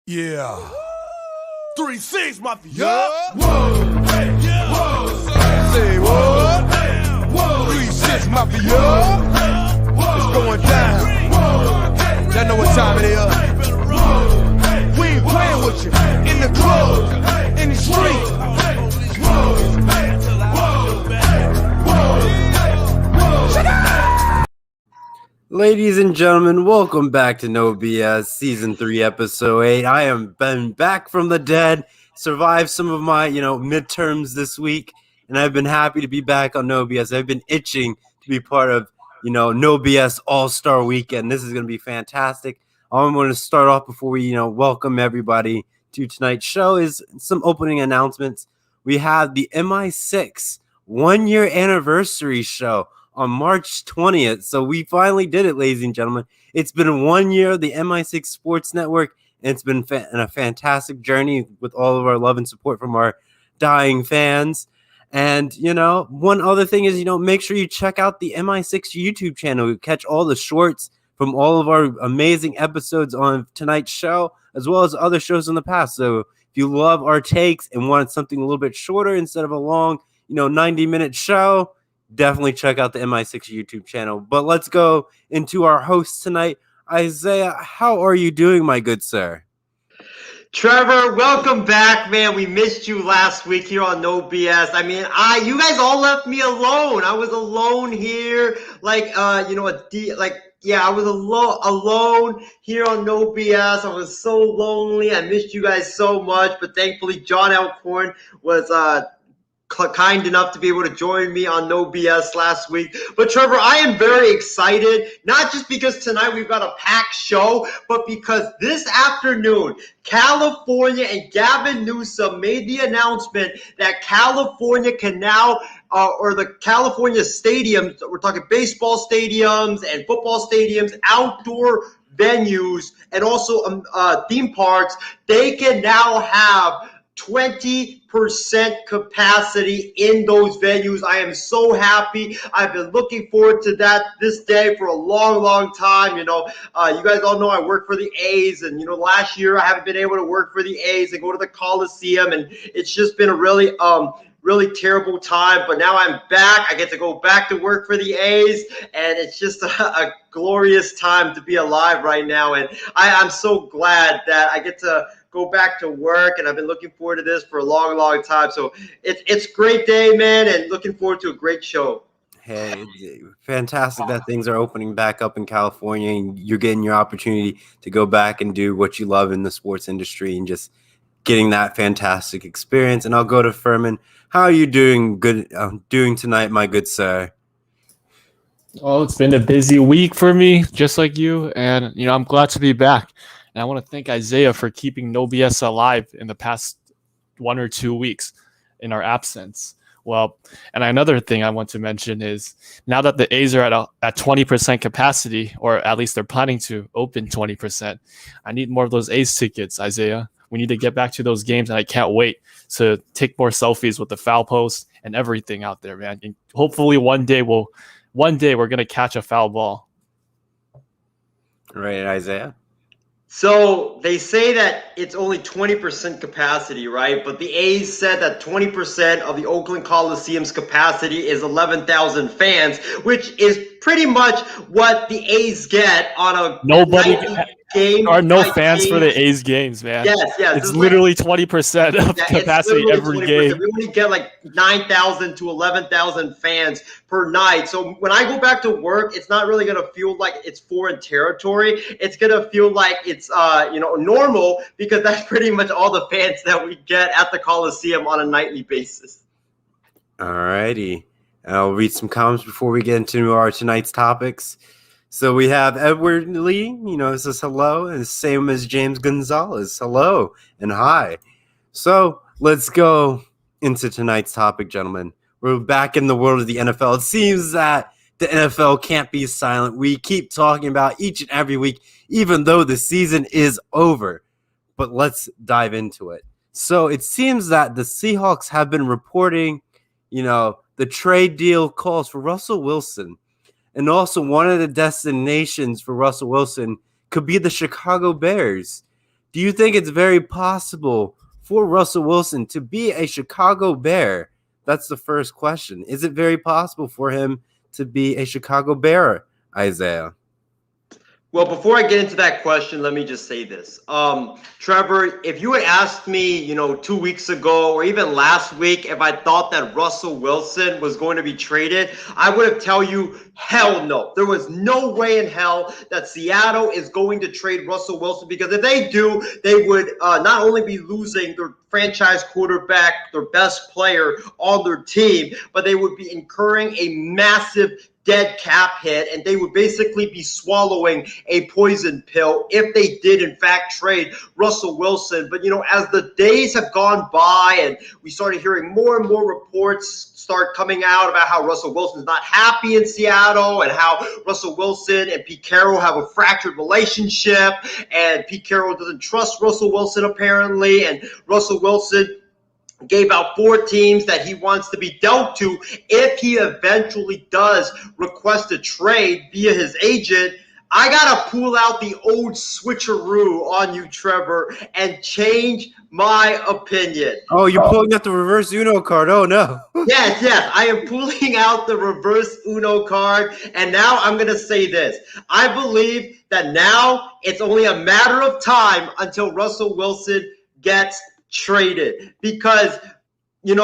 Yeah. 3-6, mafia. Yeah. Whoa. Hey. Yeah. Whoa. Say what? Whoa. 3-6 mafia. It's going down. Y'all know what time it is. We ain't playing with you. In the club, in the street. Ladies and gentlemen, welcome back to No B.S. Season 3, Episode 8. I am been back from the dead, survived some of my, midterms this week, and I've been happy to be back on No B.S. I've been itching to be part of, No B.S. All-Star Weekend. This is going to be fantastic. I'm going to start off before we, welcome everybody to tonight's show is some opening announcements. We have the MI6 one-year anniversary show on March 20th. So we finally did it, ladies and gentlemen. It's been 1 year of the MI6 Sports Network, and it's been a fantastic journey with all of our love and support from our dying fans. And, one other thing is, make sure you check out the MI6 YouTube channel. You catch all the shorts from all of our amazing episodes on tonight's show, as well as other shows in the past. So if you love our takes and want something a little bit shorter instead of a long, 90-minute show, definitely check out the MI6 YouTube channel. But let's go into our host tonight. Isaiah, how are you doing, my good sir? Trevor, welcome back, man. We missed you last week here on No BS. I mean, you guys all left me alone. I was alone here, I was alone here on No BS. I was so lonely. I missed you guys so much, but thankfully John Alcorn was kind enough to be able to join me on No BS last week. But Trevor, I am very excited, not just because tonight we've got a packed show, but because this afternoon, California and Gavin Newsom made the announcement that California can now, or the California stadiums, we're talking baseball stadiums and football stadiums, outdoor venues, and also theme parks, they can now have 20% capacity in those venues. I am so happy. I've been looking forward to this day for a long, long time. You guys all know I work for the A's, and last year I haven't been able to work for the A's and go to the Coliseum, and it's just been a really terrible time. But now I'm back. I get to go back to work for the A's, and it's just a glorious time to be alive right now. And I'm so glad that I get to go back to work, and I've been looking forward to this for a long, long time. So it's a great day, man, and looking forward to a great show. Hey, fantastic that things are opening back up in California, and you're getting your opportunity to go back and do what you love in the sports industry and just getting that fantastic experience. And I'll go to Furman. How are you doing tonight, my good sir? Oh, it's been a busy week for me, just like you. And, I'm glad to be back. And I want to thank Isaiah for keeping No BS alive in the past 1 or 2 weeks in our absence. Well, and another thing I want to mention is now that the A's are at 20% capacity, or at least they're planning to open 20%, I need more of those A's tickets, Isaiah. We need to get back to those games, and I can't wait to take more selfies with the foul post and everything out there, man. And hopefully one day we're going to catch a foul ball. Right, Isaiah? So they say that it's only 20% capacity, right? But the A's said that 20% of the Oakland Coliseum's capacity is 11,000 fans, which is pretty much what the A's get on a game. There are no fans for the A's games, man. Yes. It's literally 20% of capacity every 20%. game. We only get like 9,000 to 11,000 fans per night. So when I go back to work, it's not really going to feel like it's foreign territory. It's going to feel like it's normal, because that's pretty much all the fans that we get at the Coliseum on a nightly basis. All righty. I'll read some comments before we get into our tonight's topics. So we have Edward Lee, it says hello, and same as James Gonzalez, hello and hi. So let's go into tonight's topic, gentlemen. We're back in the world of the NFL. It seems that the NFL can't be silent. We keep talking about each and every week, even though the season is over. But let's dive into it. So it seems that the Seahawks have been reporting, the trade deal calls for Russell Wilson. And also one of the destinations for Russell Wilson could be the Chicago Bears. Do you think it's very possible for Russell Wilson to be a Chicago Bear? That's the first question. Is it very possible for him to be a Chicago Bear, Isaiah? Well, before I get into that question, let me just say this. Trevor, if you had asked me, 2 weeks ago or even last week, if I thought that Russell Wilson was going to be traded, I would have tell you, hell no. There was no way in hell that Seattle is going to trade Russell Wilson, because if they do, they would not only be losing their franchise quarterback, their best player on their team, but they would be incurring a massive dead cap hit, and they would basically be swallowing a poison pill if they did in fact trade Russell Wilson. But as the days have gone by and we started hearing more and more reports start coming out about how Russell Wilson is not happy in Seattle and how Russell Wilson and Pete Carroll have a fractured relationship, and Pete Carroll doesn't trust Russell Wilson apparently, and Russell Wilson gave out 4 teams that he wants to be dealt to if he eventually does request a trade via his agent. I got to pull out the old switcheroo on you, Trevor, and change my opinion. Oh, you're pulling out the reverse Uno card. Oh, no. Yes. I am pulling out the reverse Uno card, and now I'm going to say this. I believe that now it's only a matter of time until Russell Wilson gets traded, because you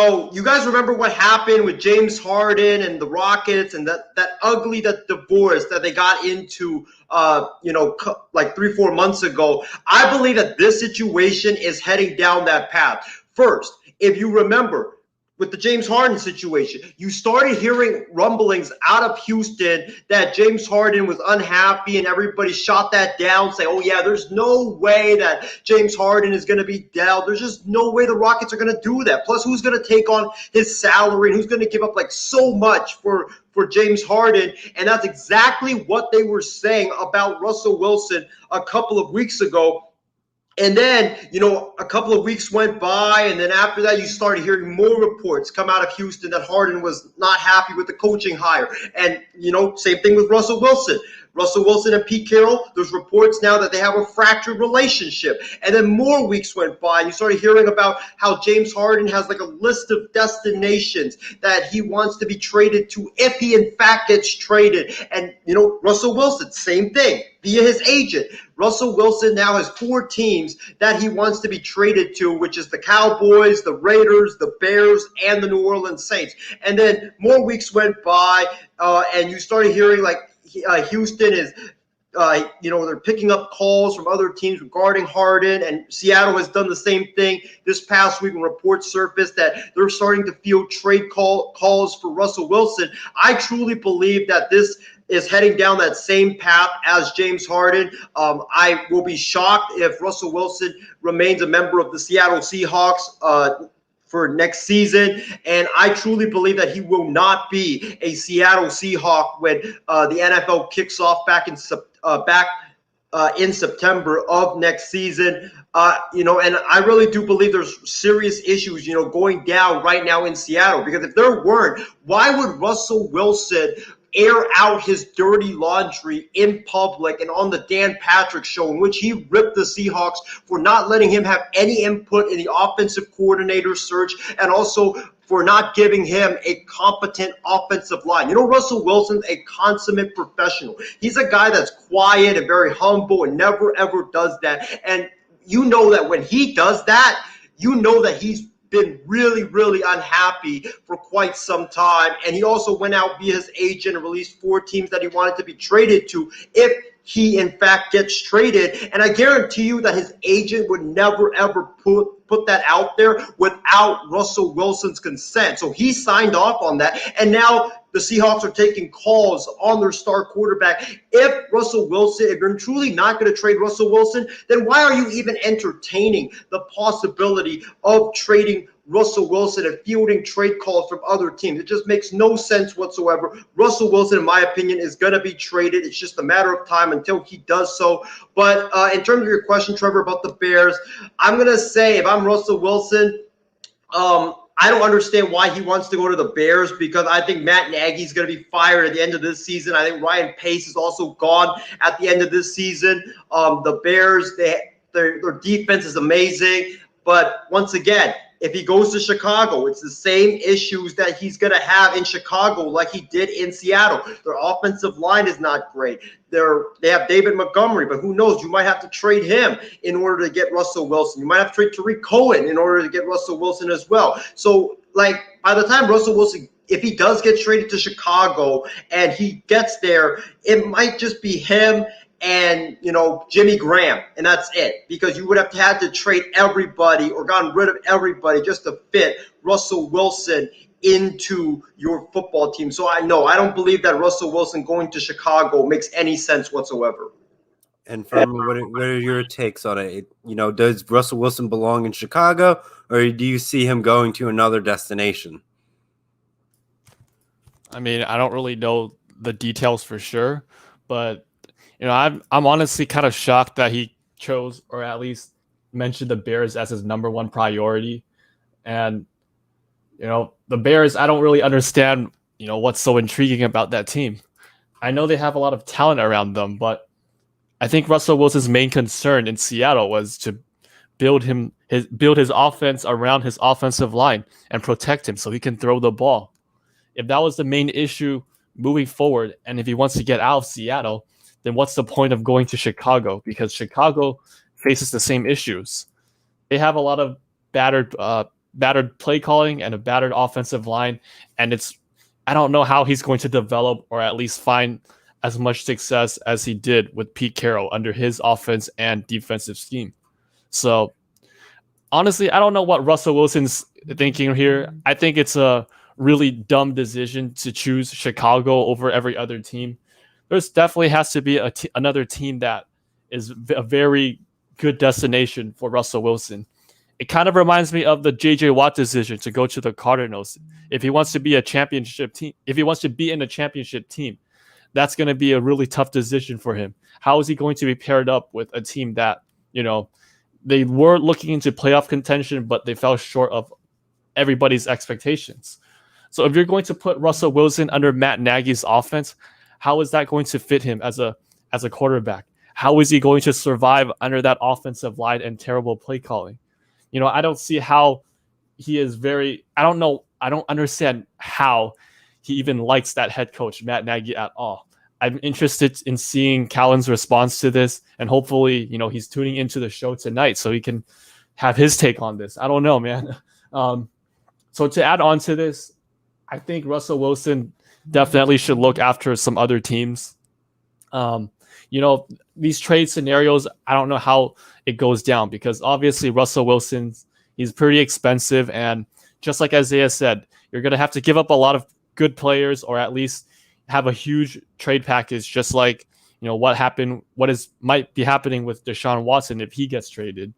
guys remember what happened with James Harden and the Rockets and that ugly divorce that they got into like 3-4 months ago. I believe that this situation is heading down that path. First, if you remember, with the James Harden situation, you started hearing rumblings out of Houston that James Harden was unhappy, and everybody shot that down, saying, oh yeah, there's no way that James Harden is going to be dealt. There's just no way the Rockets are going to do that. Plus, who's going to take on his salary, and who's going to give up like so much for James Harden? And that's exactly what they were saying about Russell Wilson a couple of weeks ago. And then, a couple of weeks went by, and then after that, you started hearing more reports come out of Houston that Harden was not happy with the coaching hire. And, same thing with Russell Wilson. Russell Wilson and Pete Carroll, there's reports now that they have a fractured relationship. And then more weeks went by, and you started hearing about how James Harden has like a list of destinations that he wants to be traded to if he in fact gets traded. And, Russell Wilson, same thing, via his agent. Russell Wilson now has 4 teams that he wants to be traded to, which is the Cowboys, the Raiders, the Bears, and the New Orleans Saints. And then more weeks went by, and you started hearing like Houston is, they're picking up calls from other teams regarding Harden, and Seattle has done the same thing this past week when reports surfaced that they're starting to field trade calls for Russell Wilson. I truly believe that this is heading down that same path as James Harden. I will be shocked if Russell Wilson remains a member of the Seattle Seahawks for next season, and I truly believe that he will not be a Seattle Seahawk when the NFL kicks off back in September of next season. And I really do believe there's serious issues, going down right now in Seattle, because if there weren't, why would Russell Wilson air out his dirty laundry in public and on the Dan Patrick show, in which he ripped the Seahawks for not letting him have any input in the offensive coordinator search, and also for not giving him a competent offensive line? Russell Wilson's a consummate professional. He's a guy that's quiet and very humble and never, ever does that. And that when he does that, that he's been really, really unhappy for quite some time. And he also went out via his agent and released 4 teams that he wanted to be traded to if he in fact gets traded. And I guarantee you that his agent would never, ever put that out there without Russell Wilson's consent. So he signed off on that. And now the Seahawks are taking calls on their star quarterback. If you're truly not going to trade Russell Wilson, then why are you even entertaining the possibility of trading Russell Wilson and fielding trade calls from other teams? It just makes no sense whatsoever. Russell Wilson, in my opinion, is going to be traded. It's just a matter of time until he does so. But in terms of your question, Trevor, about the Bears, I'm going to say if I'm Russell Wilson, I don't understand why he wants to go to the Bears, because I think Matt Nagy's going to be fired at the end of this season. I think Ryan Pace is also gone at the end of this season. The Bears, their defense is amazing. But once again, if he goes to Chicago, it's the same issues that he's going to have in Chicago like he did in Seattle. Their offensive line is not great. They have David Montgomery, but who knows? You might have to trade him in order to get Russell Wilson. You might have to trade Tariq Cohen in order to get Russell Wilson as well. So, like, by the time Russell Wilson, if he does get traded to Chicago and he gets there, it might just be him and, Jimmy Graham, and that's it. Because you would have had to trade everybody or gotten rid of everybody just to fit Russell Wilson into your football team. So I don't believe that Russell Wilson going to Chicago makes any sense whatsoever. And from what are your takes on it? Does Russell Wilson belong in Chicago, or do you see him going to another destination? I mean, I don't really know the details for sure, but I'm honestly kind of shocked that he chose, or at least mentioned, the Bears as his number one priority. And the Bears, I don't really understand what's so intriguing about that team. I know they have a lot of talent around them, but I think Russell Wilson's main concern in Seattle was to build his offense around his offensive line and protect him so he can throw the ball. If that was the main issue moving forward, and if he wants to get out of Seattle, then what's the point of going to Chicago? Because Chicago faces the same issues. They have a lot of battered play calling and a battered offensive line, and I don't know how he's going to develop or at least find as much success as he did with Pete Carroll under his offense and defensive scheme. So honestly, I don't know what Russell Wilson's thinking here. I think it's a really dumb decision to choose Chicago over every other team. There's definitely has to be another team that is a very good destination for Russell Wilson. It kind of reminds me of the J.J. Watt decision to go to the Cardinals. If he wants to be in a championship team, that's going to be a really tough decision for him. How is he going to be paired up with a team that, they were looking into playoff contention, but they fell short of everybody's expectations? So if you're going to put Russell Wilson under Matt Nagy's offense, how is that going to fit him as a quarterback? How is he going to survive under that offensive line and terrible play calling? I don't see how he is I don't understand how he even likes that head coach, Matt Nagy, at all. I'm interested in seeing Callan's response to this, and hopefully, he's tuning into the show tonight so he can have his take on this. I don't know, man. So to add on to this, I think Russell Wilson definitely should look after some other teams. These trade scenarios, I don't know how it goes down, because obviously Russell Wilson, he's pretty expensive. And just like Isaiah said, you're going to have to give up a lot of good players, or at least have a huge trade package, just like, what might be happening with Deshaun Watson if he gets traded.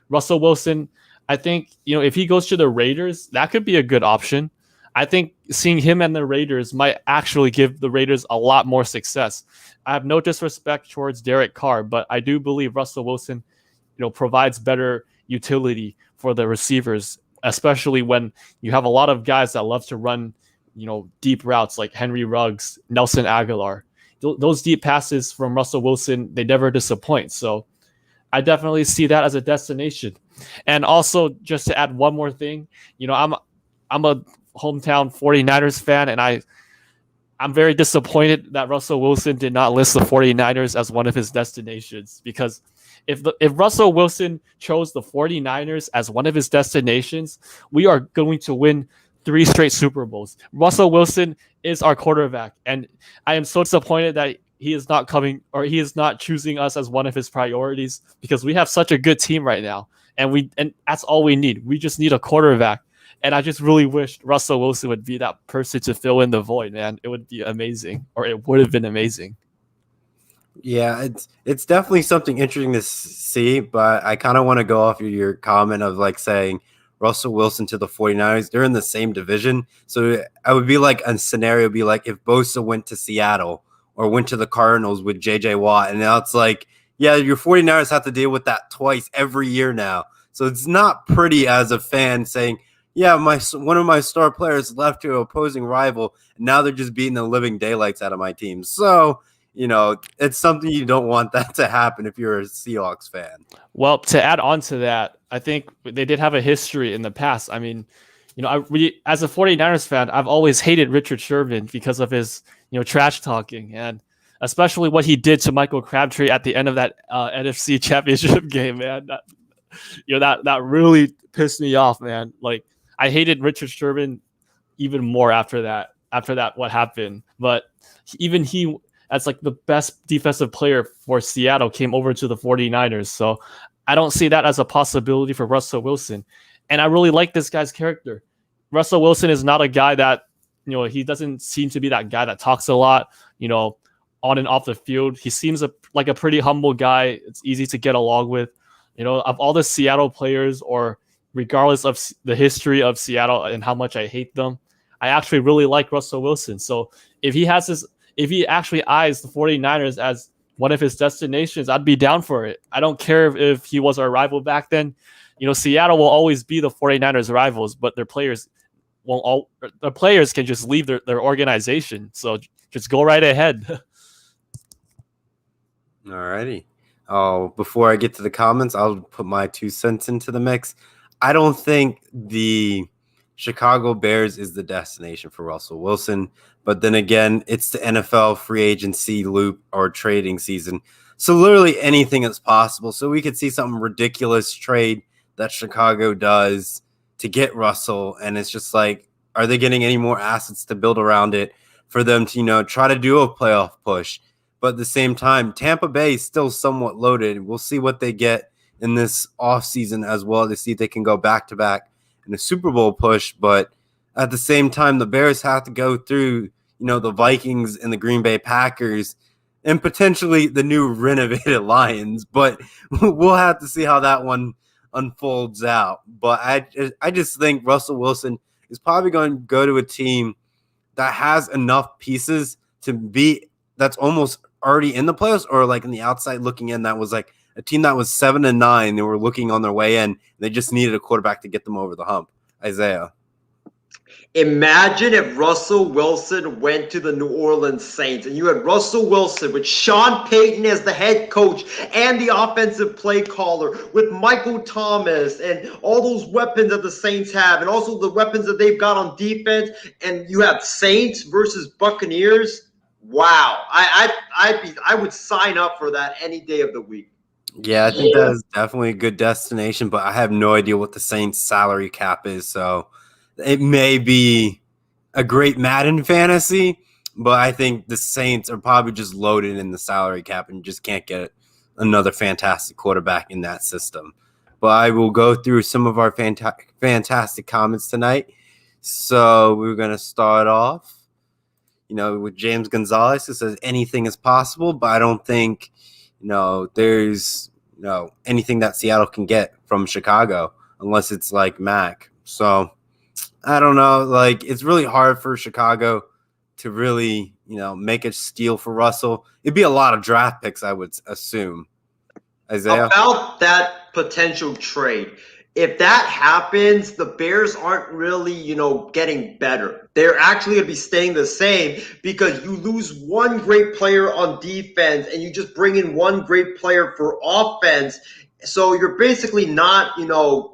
Russell Wilson, I think, if he goes to the Raiders, that could be a good option. I think seeing him and the Raiders might actually give the Raiders a lot more success. I have no disrespect towards Derek Carr, but I do believe Russell Wilson, provides better utility for the receivers, especially when you have a lot of guys that love to run, deep routes like Henry Ruggs, Nelson Aguilar. Those deep passes from Russell Wilson, they never disappoint. So I definitely see that as a destination. And also, just to add one more thing, I'm a hometown 49ers fan, and I'm very disappointed that Russell Wilson did not list the 49ers as one of his destinations, because if Russell Wilson chose the 49ers as one of his destinations, we are going to win 3 straight Super Bowls. Russell Wilson is our quarterback, and I am so disappointed that he is not choosing us as one of his priorities, because we have such a good team right now, and that's all we need. We just need a quarterback. And I just really wished Russell Wilson would be that person to fill in the void, man. It would be amazing, or it would have been amazing. Yeah, it's definitely something interesting to see, but I kind of want to go off of your comment of like saying Russell Wilson to the 49ers. They're in the same division. So I would be like, a scenario would be like if Bosa went to Seattle or went to the Cardinals with J.J. Watt. And now it's like, yeah, your 49ers have to deal with that twice every year now. So it's not pretty as a fan saying, yeah, one of my star players left to an opposing rival, and now they're just beating the living daylights out of my team. So, it's something you don't want that to happen if you're a Seahawks fan. Well, to add on to that, I think they did have a history in the past. I mean, as a 49ers fan, I've always hated Richard Sherman because of his, trash talking, and especially what he did to Michael Crabtree at the end of that NFC Championship game, man. That really pissed me off, man. Like, I hated Richard Sherman even more after that, what happened. But even he, as like the best defensive player for Seattle, came over to the 49ers. So I don't see that as a possibility for Russell Wilson. And I really like this guy's character. Russell Wilson is not a guy that, he doesn't seem to be that guy that talks a lot, on and off the field. He seems like a pretty humble guy. It's easy to get along with. Of all the Seattle players, or regardless of the history of Seattle and how much I hate them, I actually really like Russell Wilson. So if he actually eyes the 49ers as one of his destinations, I'd be down for it. I don't care if he was our rival back then. Seattle will always be the 49ers rivals, but their players can just leave their organization. So just go right ahead. Alrighty. Oh, before I get to the comments, I'll put my 2 cents into the mix. I don't think the Chicago Bears is the destination for Russell Wilson. But then again, it's the NFL free agency loop or trading season. So literally anything is possible. So we could see some ridiculous trade that Chicago does to get Russell. And it's just like, are they getting any more assets to build around it for them to, try to do a playoff push? But at the same time, Tampa Bay is still somewhat loaded. We'll see what they get in this offseason as well to see if they can go back-to-back in a Super Bowl push. But at the same time, the Bears have to go through, the Vikings and the Green Bay Packers and potentially the new renovated Lions. But we'll have to see how that one unfolds out. But I just think Russell Wilson is probably going to go to a team that has enough pieces to be that's almost already in the playoffs, or like in the outside looking in, that was like a team that was 7-9. They were looking on their way in. They just needed a quarterback to get them over the hump. Isaiah. Imagine if Russell Wilson went to the New Orleans Saints and you had Russell Wilson with Sean Payton as the head coach and the offensive play caller, with Michael Thomas and all those weapons that the Saints have, and also the weapons that they've got on defense, and you have Saints versus Buccaneers. Wow. I would sign up for that any day of the week. Yeah, I think that is definitely a good destination, but I have no idea what the Saints salary cap is. So it may be a great Madden fantasy, but I think the Saints are probably just loaded in the salary cap and just can't get another fantastic quarterback in that system. But I will go through some of our fantastic comments tonight. So we're going to start off, with James Gonzalez, who says anything is possible, but I don't think, there's, anything that Seattle can get from Chicago unless it's like Mac. So I don't know. Like, it's really hard for Chicago to really, make a steal for Russell. It'd be a lot of draft picks, I would assume. Isaiah? About that potential trade, if that happens, the Bears aren't really, getting better. They're actually going to be staying the same, because you lose one great player on defense and you just bring in one great player for offense. So you're basically not,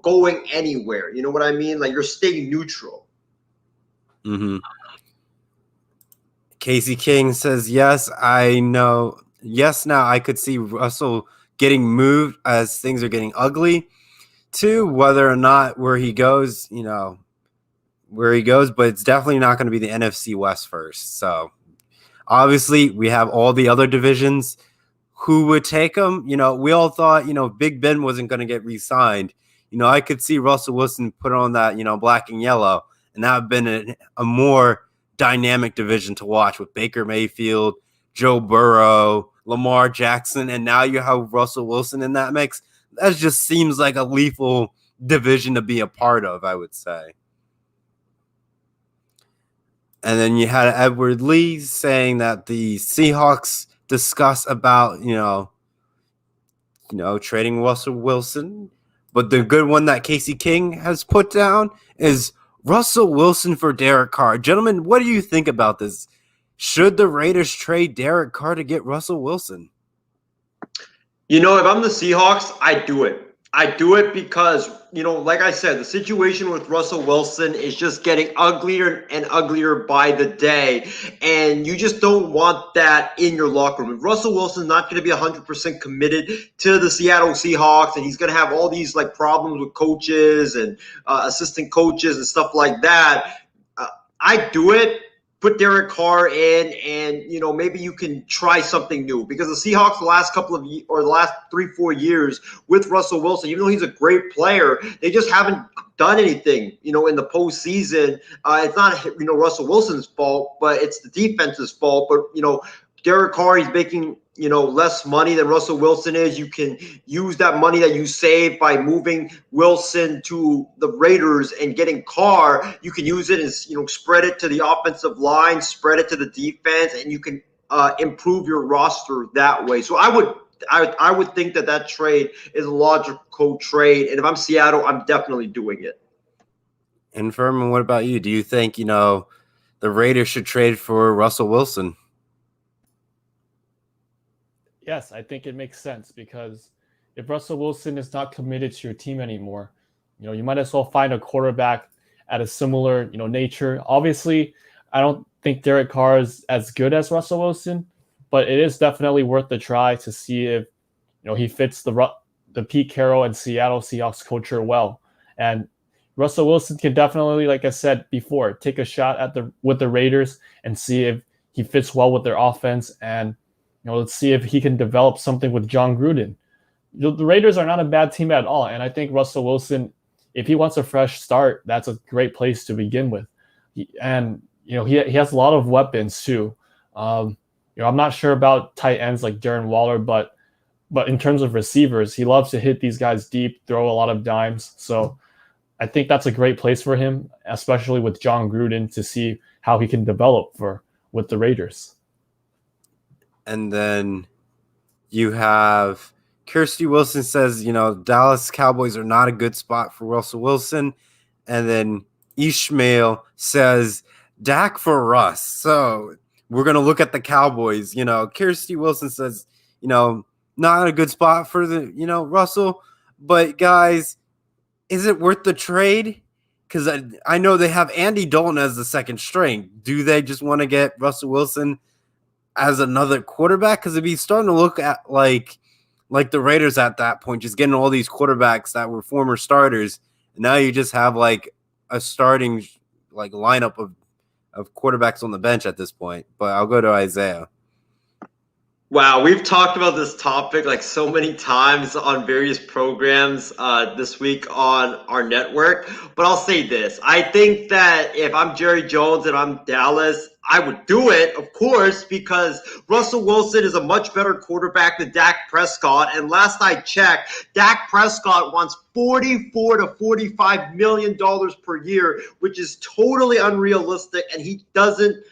going anywhere. You know what I mean? Like, you're staying neutral. Mm-hmm. Casey King says, yes, I know. Yes, now I could see Russell getting moved as things are getting ugly. To whether or not where he goes, but it's definitely not going to be the NFC West first. So obviously we have all the other divisions. Who would take him? We all thought, Big Ben wasn't going to get re-signed. I could see Russell Wilson put on that, black and yellow, and that would have been a more dynamic division to watch with Baker Mayfield, Joe Burrow, Lamar Jackson, and now you have Russell Wilson in that mix. That just seems like a lethal division to be a part of, I would say. And then you had Edward Lee saying that the Seahawks discuss about, trading Russell Wilson. But the good one that Casey King has put down is Russell Wilson for Derek Carr. Gentlemen, what do you think about this? should the Raiders trade Derek Carr to get Russell Wilson? You know, if I'm the Seahawks, I do it. I do it because, like I said, the situation with Russell Wilson is just getting uglier and uglier by the day. And you just don't want that in your locker room. If Russell Wilson's not going to be 100% committed to the Seattle Seahawks, and he's going to have all these problems with coaches and assistant coaches and stuff like that, I do it. Put Derek Carr in, and maybe you can try something new, because the Seahawks the last the last 3-4 years with Russell Wilson, even though he's a great player, they just haven't done anything in the postseason. It's not Russell Wilson's fault, but it's the defense's fault. But Derek Carr, he's making less money than Russell Wilson is. You can use that money that you save by moving Wilson to the Raiders and getting Carr. You can use it as spread it to the offensive line, spread it to the defense, and you can improve your roster that way. So I would think that trade is a logical trade, and if I'm Seattle, I'm definitely doing it. And Furman, what about you? Do you think the Raiders should trade for Russell Wilson? Yes, I think it makes sense, because if Russell Wilson is not committed to your team anymore, you might as well find a quarterback at a similar, nature. Obviously, I don't think Derek Carr is as good as Russell Wilson, but it is definitely worth the try to see if, he fits the Pete Carroll and Seattle Seahawks culture well. And Russell Wilson can definitely, like I said before, take a shot with the Raiders and see if he fits well with their offense, and let's see if he can develop something with John Gruden. The Raiders are not a bad team at all, and I think Russell Wilson, if he wants a fresh start, that's a great place to begin with. He has a lot of weapons too. I'm not sure about tight ends like Darren Waller, but in terms of receivers, he loves to hit these guys deep, throw a lot of dimes. So I think that's a great place for him, especially with John Gruden, to see how he can develop with the Raiders. And then you have Kirsty Wilson says, Dallas Cowboys are not a good spot for Russell Wilson. And then Ishmael says, Dak for Russ. So we're going to look at the Cowboys. Kirsty Wilson says, not a good spot for the, Russell. But guys, is it worth the trade? Because I know they have Andy Dalton as the second string. Do they just want to get Russell Wilson as another quarterback? Because it'd be starting to look at like the Raiders at that point, just getting all these quarterbacks that were former starters, and now you just have a starting lineup of quarterbacks on the bench at this point. But I'll go to Isaiah. Wow, we've talked about this topic so many times on various programs this week on our network. But I'll say this. I think that if I'm Jerry Jones and I'm Dallas, I would do it, of course, because Russell Wilson is a much better quarterback than Dak Prescott. And last I checked, Dak Prescott wants $44 to $45 million per year, which is totally unrealistic, and he doesn't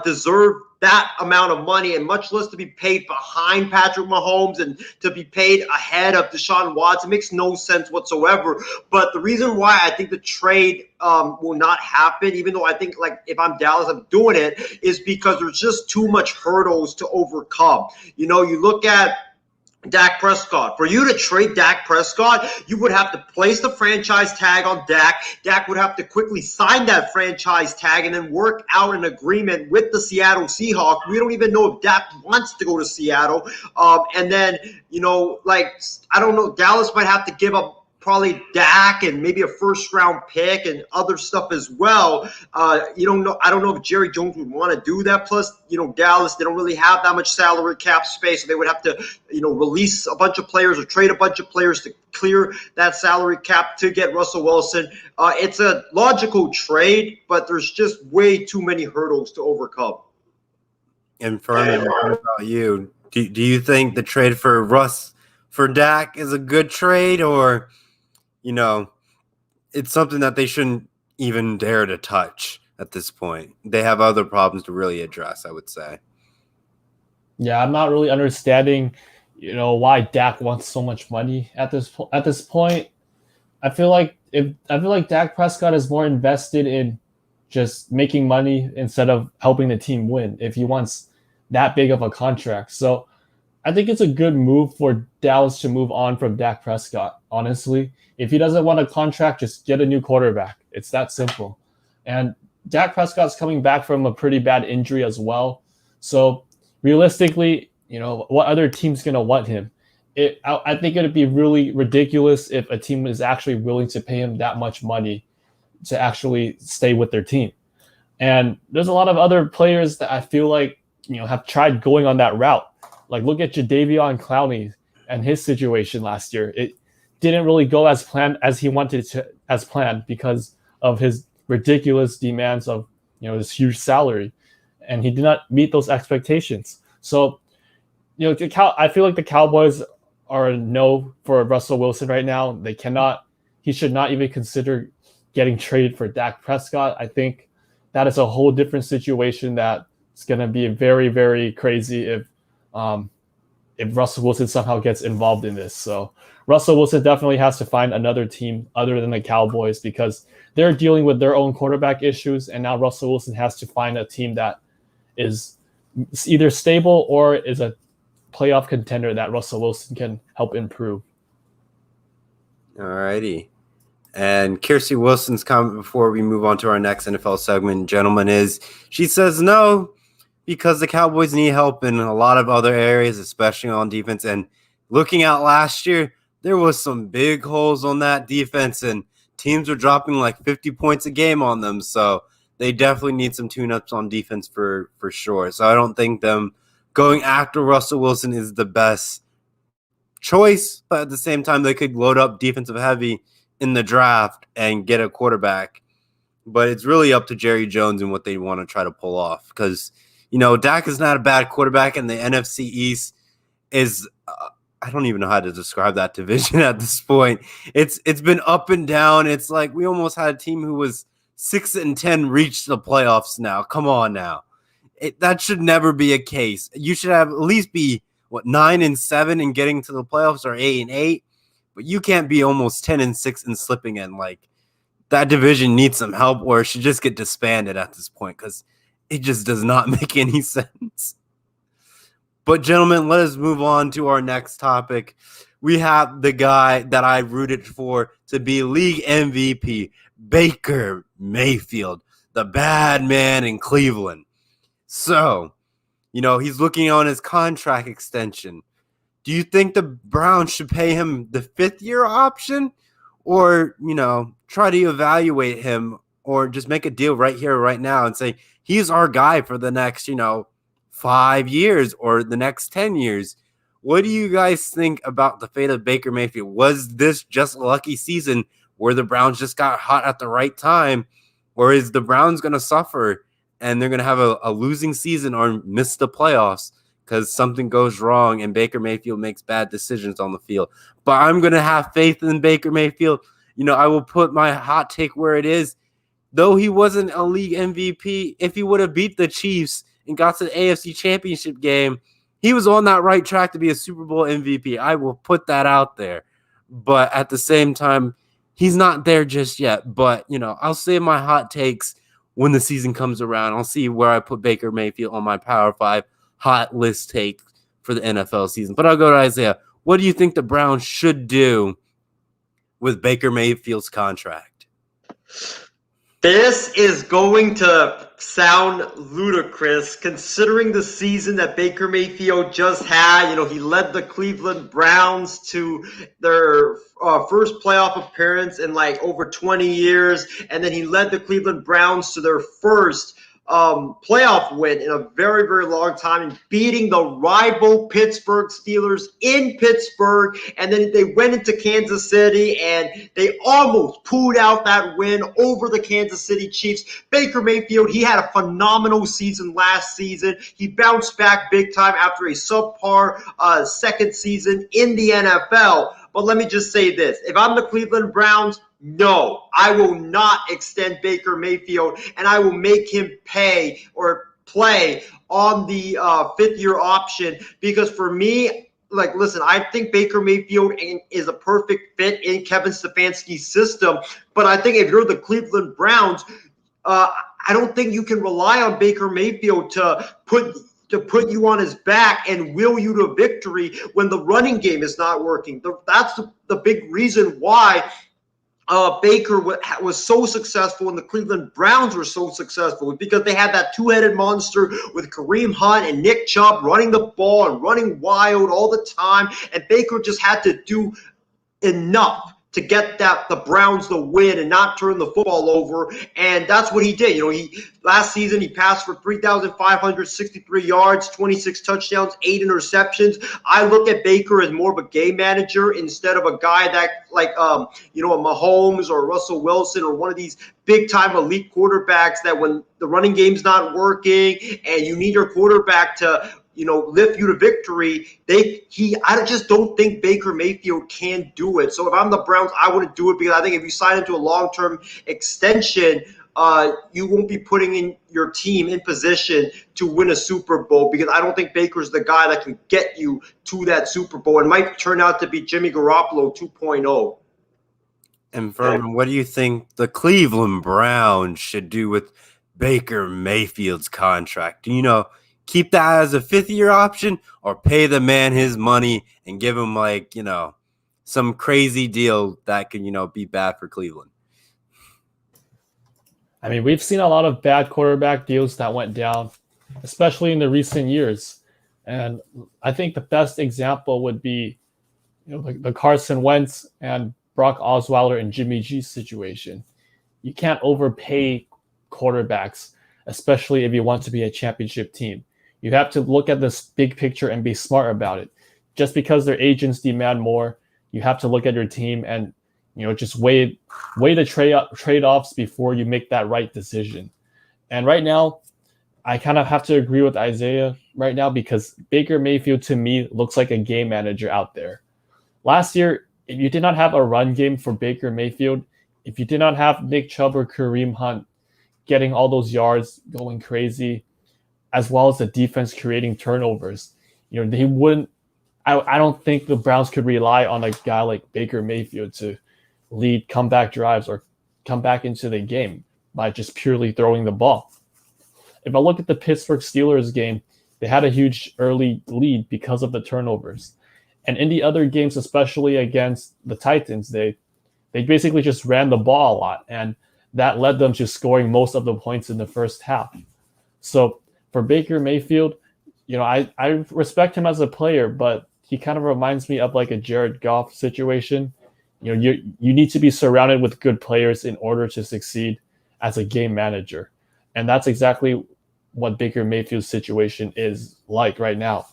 deserve that amount of money, and much less to be paid behind Patrick Mahomes and to be paid ahead of Deshaun Watson. It makes no sense whatsoever. But the reason why I think the trade will not happen, even though I think if I'm Dallas, I'm doing it, is because there's just too much hurdles to overcome. You look at Dak Prescott. For you to trade Dak Prescott, you would have to place the franchise tag on Dak. Dak would have to quickly sign that franchise tag and then work out an agreement with the Seattle Seahawks. We don't even know if Dak wants to go to Seattle. And then, I don't know, Dallas might have to give up probably Dak and maybe a first-round pick and other stuff as well. You don't know. I don't know if Jerry Jones would want to do that. Plus, Dallas, they don't really have that much salary cap space, so they would have to, release a bunch of players or trade a bunch of players to clear that salary cap to get Russell Wilson. It's a logical trade, but there's just way too many hurdles to overcome. And Furman, what about you? Do you think the trade for Dak is a good trade, or it's something that they shouldn't even dare to touch at this point? They have other problems to really address, I would say. Yeah, I'm not really understanding, why Dak wants so much money at this point. I feel like Dak Prescott is more invested in just making money instead of helping the team win if he wants that big of a contract. So I think it's a good move for Dallas to move on from Dak Prescott, honestly. If he doesn't want a contract, just get a new quarterback. It's that simple. And Dak Prescott's coming back from a pretty bad injury as well. So realistically, what other team's going to want him? I think it would be really ridiculous if a team is actually willing to pay him that much money to actually stay with their team. And there's a lot of other players that I feel like, have tried going on that route. Like, look at Jadeveon Clowney and his situation last year. It didn't really go as planned as he wanted to, as planned, because of his ridiculous demands of, his huge salary, and he did not meet those expectations. So, I feel like the Cowboys are a no for Russell Wilson right now. He should not even consider getting traded for Dak Prescott. I think that is a whole different situation that is going to be very, very crazy if Russell Wilson somehow gets involved in this. So Russell Wilson definitely has to find another team other than the Cowboys, because they're dealing with their own quarterback issues, and now Russell Wilson has to find a team that is either stable or is a playoff contender that Russell Wilson can help improve. All righty. And Kirsty Wilson's comment before we move on to our next NFL segment, gentlemen, is she says no, because the Cowboys need help in a lot of other areas, especially on defense. And looking at last year, there was some big holes on that defense, and teams were dropping like 50 points a game on them. So they definitely need some tune-ups on defense for sure. So I don't think them going after Russell Wilson is the best choice, but at the same time, they could load up defensive heavy in the draft and get a quarterback. But it's really up to Jerry Jones and what they want to try to pull off, because Dak is not a bad quarterback, and the NFC East is I don't even know how to describe that division at this point. It's been up and down. It's like we almost had a team who was 6-10 reach the playoffs now. Come on now. That should never be a case. You should have at least be 9-7 and getting to the playoffs, or 8-8. But you can't be almost 10-6 and slipping in. Like, that division needs some help, or it should just get disbanded at this point, because it just does not make any sense. But, gentlemen, let us move on to our next topic. We have the guy that I rooted for to be league MVP, Baker Mayfield, the bad man in Cleveland. So, he's looking on his contract extension. Do you think the Browns should pay him the 5th-year option, or, try to evaluate him, or just make a deal right here, right now, and say, he's our guy for the next, 5 years or the next 10 years? What do you guys think about the fate of Baker Mayfield? Was this just a lucky season where the Browns just got hot at the right time, or is the Browns going to suffer and they're going to have a losing season or miss the playoffs because something goes wrong and Baker Mayfield makes bad decisions on the field? But I'm going to have faith in Baker Mayfield. I will put my hot take where it is. Though he wasn't a league MVP, if he would have beat the Chiefs and got to the AFC Championship game, he was on that right track to be a Super Bowl MVP. I will put that out there. But at the same time, he's not there just yet. But, I'll save my hot takes when the season comes around. I'll see where I put Baker Mayfield on my Power 5 hot list take for the NFL season. But I'll go to Isaiah. What do you think the Browns should do with Baker Mayfield's contract? This is going to sound ludicrous considering the season that Baker Mayfield just had. He led the Cleveland Browns to their first playoff appearance in like over 20 years. And then he led the Cleveland Browns to their first playoff win in a very, very long time, and beating the rival Pittsburgh Steelers in Pittsburgh. And then they went into Kansas City and they almost pulled out that win over the Kansas City Chiefs. Baker Mayfield, he had a phenomenal season last season. He bounced back big time after a subpar second season in the NFL. But let me just say this. If I'm the Cleveland Browns, no, I will not extend Baker Mayfield, and I will make him pay or play on the 5th-year option, because for me, listen, I think Baker Mayfield is a perfect fit in Kevin Stefanski's system, but I think if you're the Cleveland Browns, I don't think you can rely on Baker Mayfield to put you on his back and will you to victory when the running game is not working. That's the big reason why Baker was so successful and the Cleveland Browns were so successful, because they had that two-headed monster with Kareem Hunt and Nick Chubb running the ball and running wild all the time, and Baker just had to do enough to get the Browns the win and not turn the football over, and that's what he did. Last season he passed for 3,563 yards, 26 touchdowns, 8 interceptions. I look at Baker as more of a game manager instead of a guy that a Mahomes or Russell Wilson or one of these big-time elite quarterbacks that when the running game's not working and you need your quarterback to lift you to victory. I just don't think Baker Mayfield can do it. So if I'm the Browns, I wouldn't do it, because I think if you sign into a long-term extension, you won't be putting in your team in position to win a Super Bowl, because I don't think Baker's the guy that can get you to that Super Bowl. It might turn out to be Jimmy Garoppolo 2.0. And Furman, what do you think the Cleveland Browns should do with Baker Mayfield's contract? Keep that as a fifth-year option, or pay the man his money and give him some crazy deal that can be bad for Cleveland? I mean, we've seen a lot of bad quarterback deals that went down, especially in the recent years. And I think the best example would be the Carson Wentz and Brock Osweiler and Jimmy G situation. You can't overpay quarterbacks, especially if you want to be a championship team. You have to look at this big picture and be smart about it. Just because their agents demand more, you have to look at your team and just weigh the trade-offs before you make that right decision. And right now, I kind of have to agree with Isaiah right now, because Baker Mayfield to me looks like a game manager out there. Last year, if you did not have a run game for Baker Mayfield, if you did not have Nick Chubb or Kareem Hunt getting all those yards, going crazy, as well as the defense creating turnovers, they wouldn't. I don't think the Browns could rely on a guy like Baker Mayfield to lead comeback drives or come back into the game by just purely throwing the ball. If I look at the Pittsburgh Steelers game, they had a huge early lead because of the turnovers. And in the other games, especially against the Titans, they basically just ran the ball a lot, and that led them to scoring most of the points in the first half. So for Baker Mayfield, I respect him as a player, but he kind of reminds me of like a Jared Goff situation. You need to be surrounded with good players in order to succeed as a game manager. And that's exactly what Baker Mayfield's situation is like right now.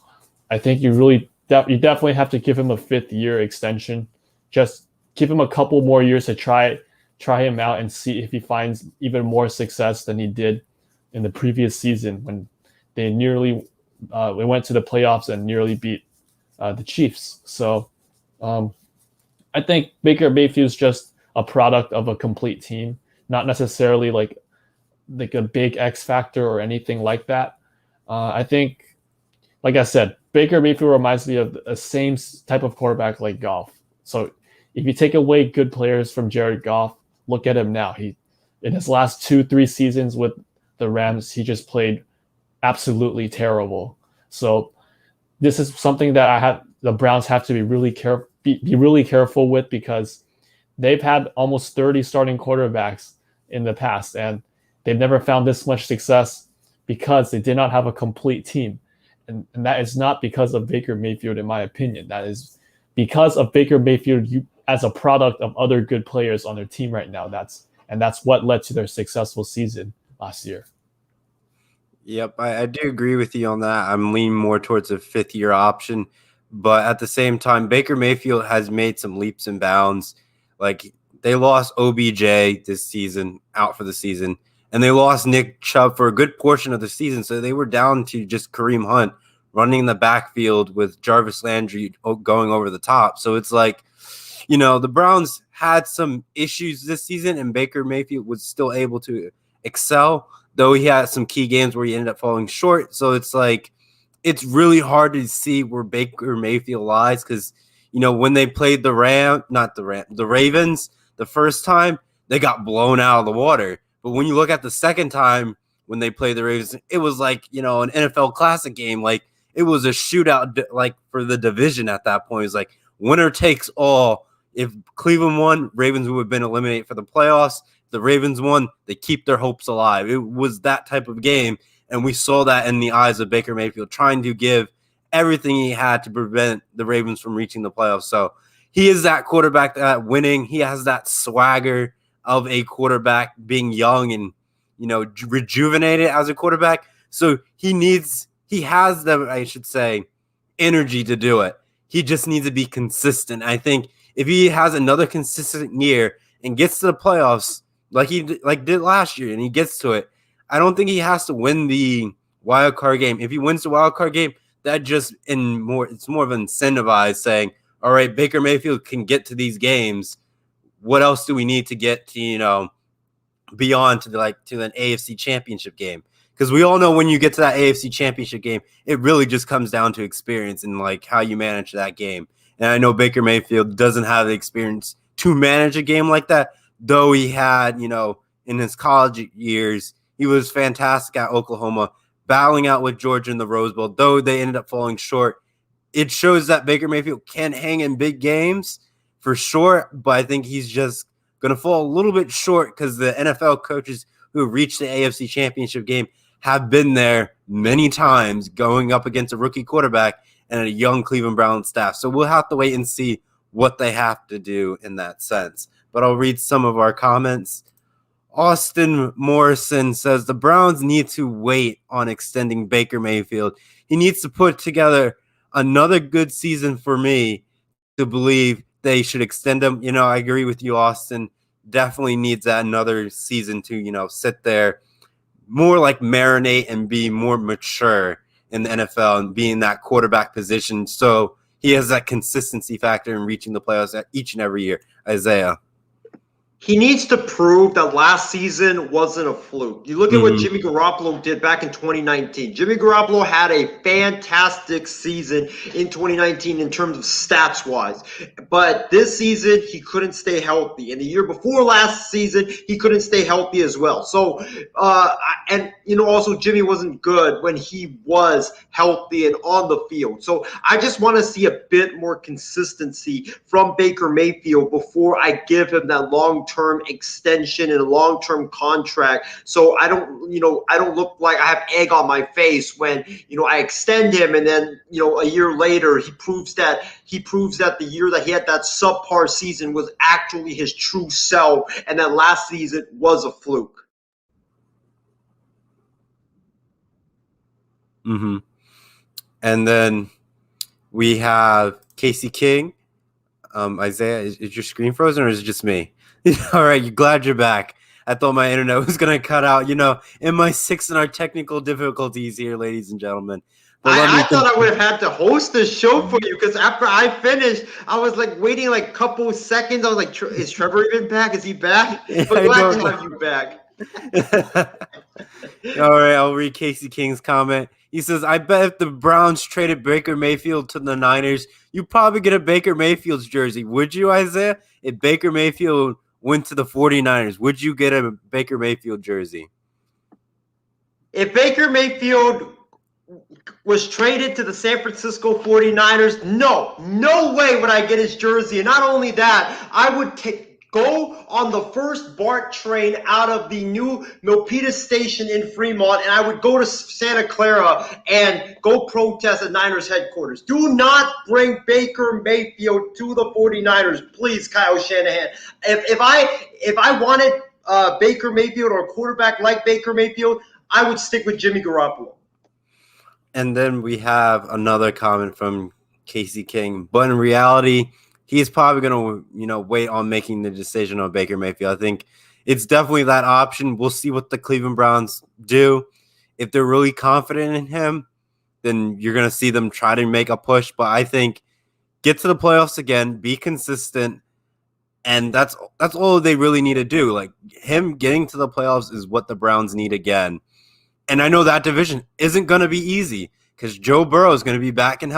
I think you definitely have to give him a 5th-year extension. Just give him a couple more years to try him out and see if he finds even more success than he did in the previous season when they went to the playoffs and nearly beat the Chiefs. So I think Baker Mayfield's just a product of a complete team, not necessarily like a big X factor or anything like that. I think, like I said, Baker Mayfield reminds me of the same type of quarterback like Goff. So if you take away good players from Jared Goff, look at him now. In his last 2-3 seasons with the Rams, he just played absolutely terrible. So this is something that the Browns have to be really careful with, because they've had almost 30 starting quarterbacks in the past, and they've never found this much success because they did not have a complete team. And that is not because of Baker Mayfield, in my opinion. That is because of Baker Mayfield as a product of other good players on their team right now. That's what led to their successful season last year. Yep, I do agree with you on that. I'm leaning more towards a 5th-year option. But at the same time, Baker Mayfield has made some leaps and bounds. Like, they lost OBJ this season, out for the season, and they lost Nick Chubb for a good portion of the season. So they were down to just Kareem Hunt running in the backfield with Jarvis Landry going over the top. So it's like, the Browns had some issues this season, and Baker Mayfield was still able to excel, though he had some key games where he ended up falling short. So it's like, it's really hard to see where Baker Mayfield lies, because, when they played the Ravens the first time, they got blown out of the water. But when you look at the second time when they played the Ravens, it was like, an NFL Classic game. Like, it was a shootout, like, for the division at that point. It was like winner takes all. If Cleveland won, Ravens would have been eliminated for the playoffs. If the Ravens won, they keep their hopes alive. It was that type of game, and we saw that in the eyes of Baker Mayfield, trying to give everything he had to prevent the Ravens from reaching the playoffs. So he is that quarterback that winning. He has that swagger of a quarterback, being young and, rejuvenated as a quarterback. So he has the, I should say, energy to do it. He just needs to be consistent. I think if he has another consistent year and gets to the playoffs like he did last year, and he gets to it, I don't think he has to win the wild card game. If he wins the wild card game, that just it's more of an incentivized saying, all right, Baker Mayfield can get to these games. What else do we need to get to, beyond to an AFC championship game? Because we all know when you get to that AFC championship game, it really just comes down to experience and like how you manage that game. And I know Baker Mayfield doesn't have the experience to manage a game like that, though he had, in his college years, he was fantastic at Oklahoma, battling out with Georgia in the Rose Bowl, though they ended up falling short. It shows that Baker Mayfield can hang in big games for sure, but I think he's just going to fall a little bit short because the NFL coaches who reached the AFC championship game have been there many times going up against a rookie quarterback and a young Cleveland Browns staff. So we'll have to wait and see what they have to do in that sense. But I'll read some of our comments. Austin Morrison says the Browns need to wait on extending Baker Mayfield. He needs to put together another good season for me to believe they should extend him. I agree with you, Austin. Definitely needs that another season to, sit there, more like marinate and be more mature in the NFL and be in that quarterback position. So he has that consistency factor in reaching the playoffs each and every year. Isaiah. He needs to prove that last season wasn't a fluke. You look at what Jimmy Garoppolo did back in 2019. Jimmy Garoppolo had a fantastic season in 2019 in terms of stats-wise. But this season, he couldn't stay healthy. And the year before last season, he couldn't stay healthy as well. So, also Jimmy wasn't good when he was healthy and on the field. So I just want to see a bit more consistency from Baker Mayfield before I give him that long-term extension and a long-term contract. So I don't look like I have egg on my face when, I extend him and then, a year later he proves that the year that he had that subpar season was actually his true self and that last season was a fluke. And then we have Casey King. Isaiah, is your screen frozen or is it just me? All right, you're glad you're back. I thought my internet was going to cut out, in my six in our technical difficulties here, ladies and gentlemen. I thought I would have had to host this show for you because after I finished, I was like waiting like a couple seconds. I was like, is Trevor even back? Is he back? But glad to have you back. All right, I'll read Casey King's comment. He says, I bet if the Browns traded Baker Mayfield to the Niners, you'd probably get a Baker Mayfield's jersey. Would you, Isaiah? If Baker Mayfield went to the 49ers, would you get a Baker Mayfield jersey? If Baker Mayfield was traded to the San Francisco 49ers, no way would I get his jersey. And not only that, I would go on the first BART train out of the new Milpitas station in Fremont, and I would go to Santa Clara and go protest at Niners headquarters. Do not bring Baker Mayfield to the 49ers, please, Kyle Shanahan. If I wanted Baker Mayfield or a quarterback like Baker Mayfield, I would stick with Jimmy Garoppolo. And then we have another comment from Casey King. But in reality, he's probably going to, wait on making the decision on Baker Mayfield. I think it's definitely that option. We'll see what the Cleveland Browns do. If they're really confident in him, then you're going to see them try to make a push. But I think get to the playoffs again, be consistent, and that's all they really need to do. Like, him getting to the playoffs is what the Browns need again. And I know that division isn't going to be easy because Joe Burrow is going to be back and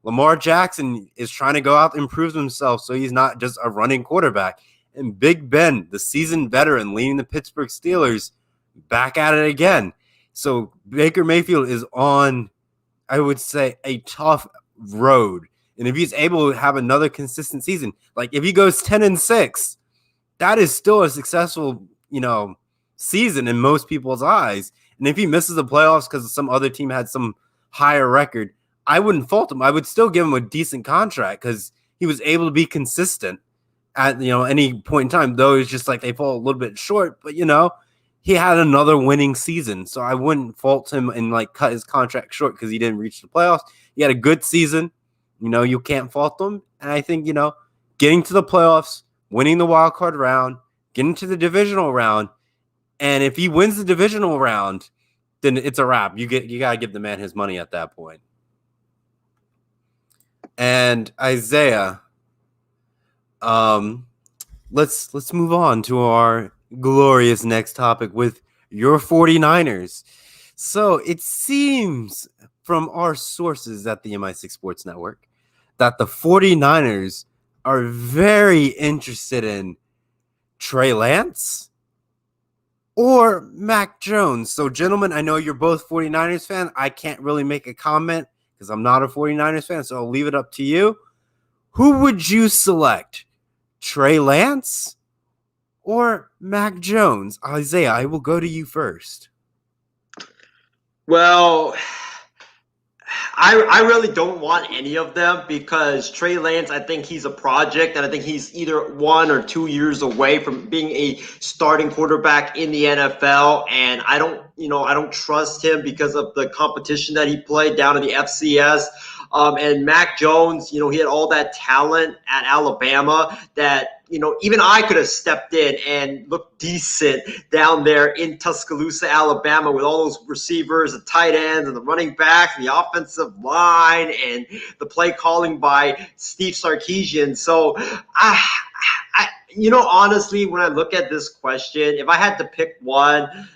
Lamar Jackson is trying to go out and improve himself so he's not just a running quarterback. and Big Ben, the seasoned veteran leading the Pittsburgh Steelers, back at it again. So Baker Mayfield is on, I would say, a tough road. And if he's able to have another consistent season, like if he goes 10-6, that is still a successful, season in most people's eyes. And if he misses the playoffs because some other team had some higher record, I wouldn't fault him. I would still give him a decent contract because he was able to be consistent at any point in time. Though it's just like they fall a little bit short, but he had another winning season, so I wouldn't fault him and cut his contract short because he didn't reach the playoffs. He had a good season. You can't fault him. And I think getting to the playoffs, winning the wild card round, getting to the divisional round, and if he wins the divisional round, then it's a wrap. You gotta give the man his money at that point. And Isaiah, let's move on to our glorious next topic with your 49ers. So it seems from our sources at the MI6 Sports Network that the 49ers are very interested in Trey Lance or Mac Jones. So, gentlemen, I know you're both 49ers fans. I can't really make a comment because I'm not a 49ers fan, so I'll leave it up to you. Who would you select? Trey Lance or Mac Jones? Isaiah, I will go to you first. Well, I really don't want any of them because Trey Lance, I think he's a project, and I think he's either 1 or 2 years away from being a starting quarterback in the NFL. And I don't trust him because of the competition that he played down in the FCS. And Mac Jones, he had all that talent at Alabama that, even I could have stepped in and looked decent down there in Tuscaloosa, Alabama, with all those receivers, the tight ends, and the running backs, and the offensive line, and the play calling by Steve Sarkisian. So, honestly, when I look at this question, if I had to pick one,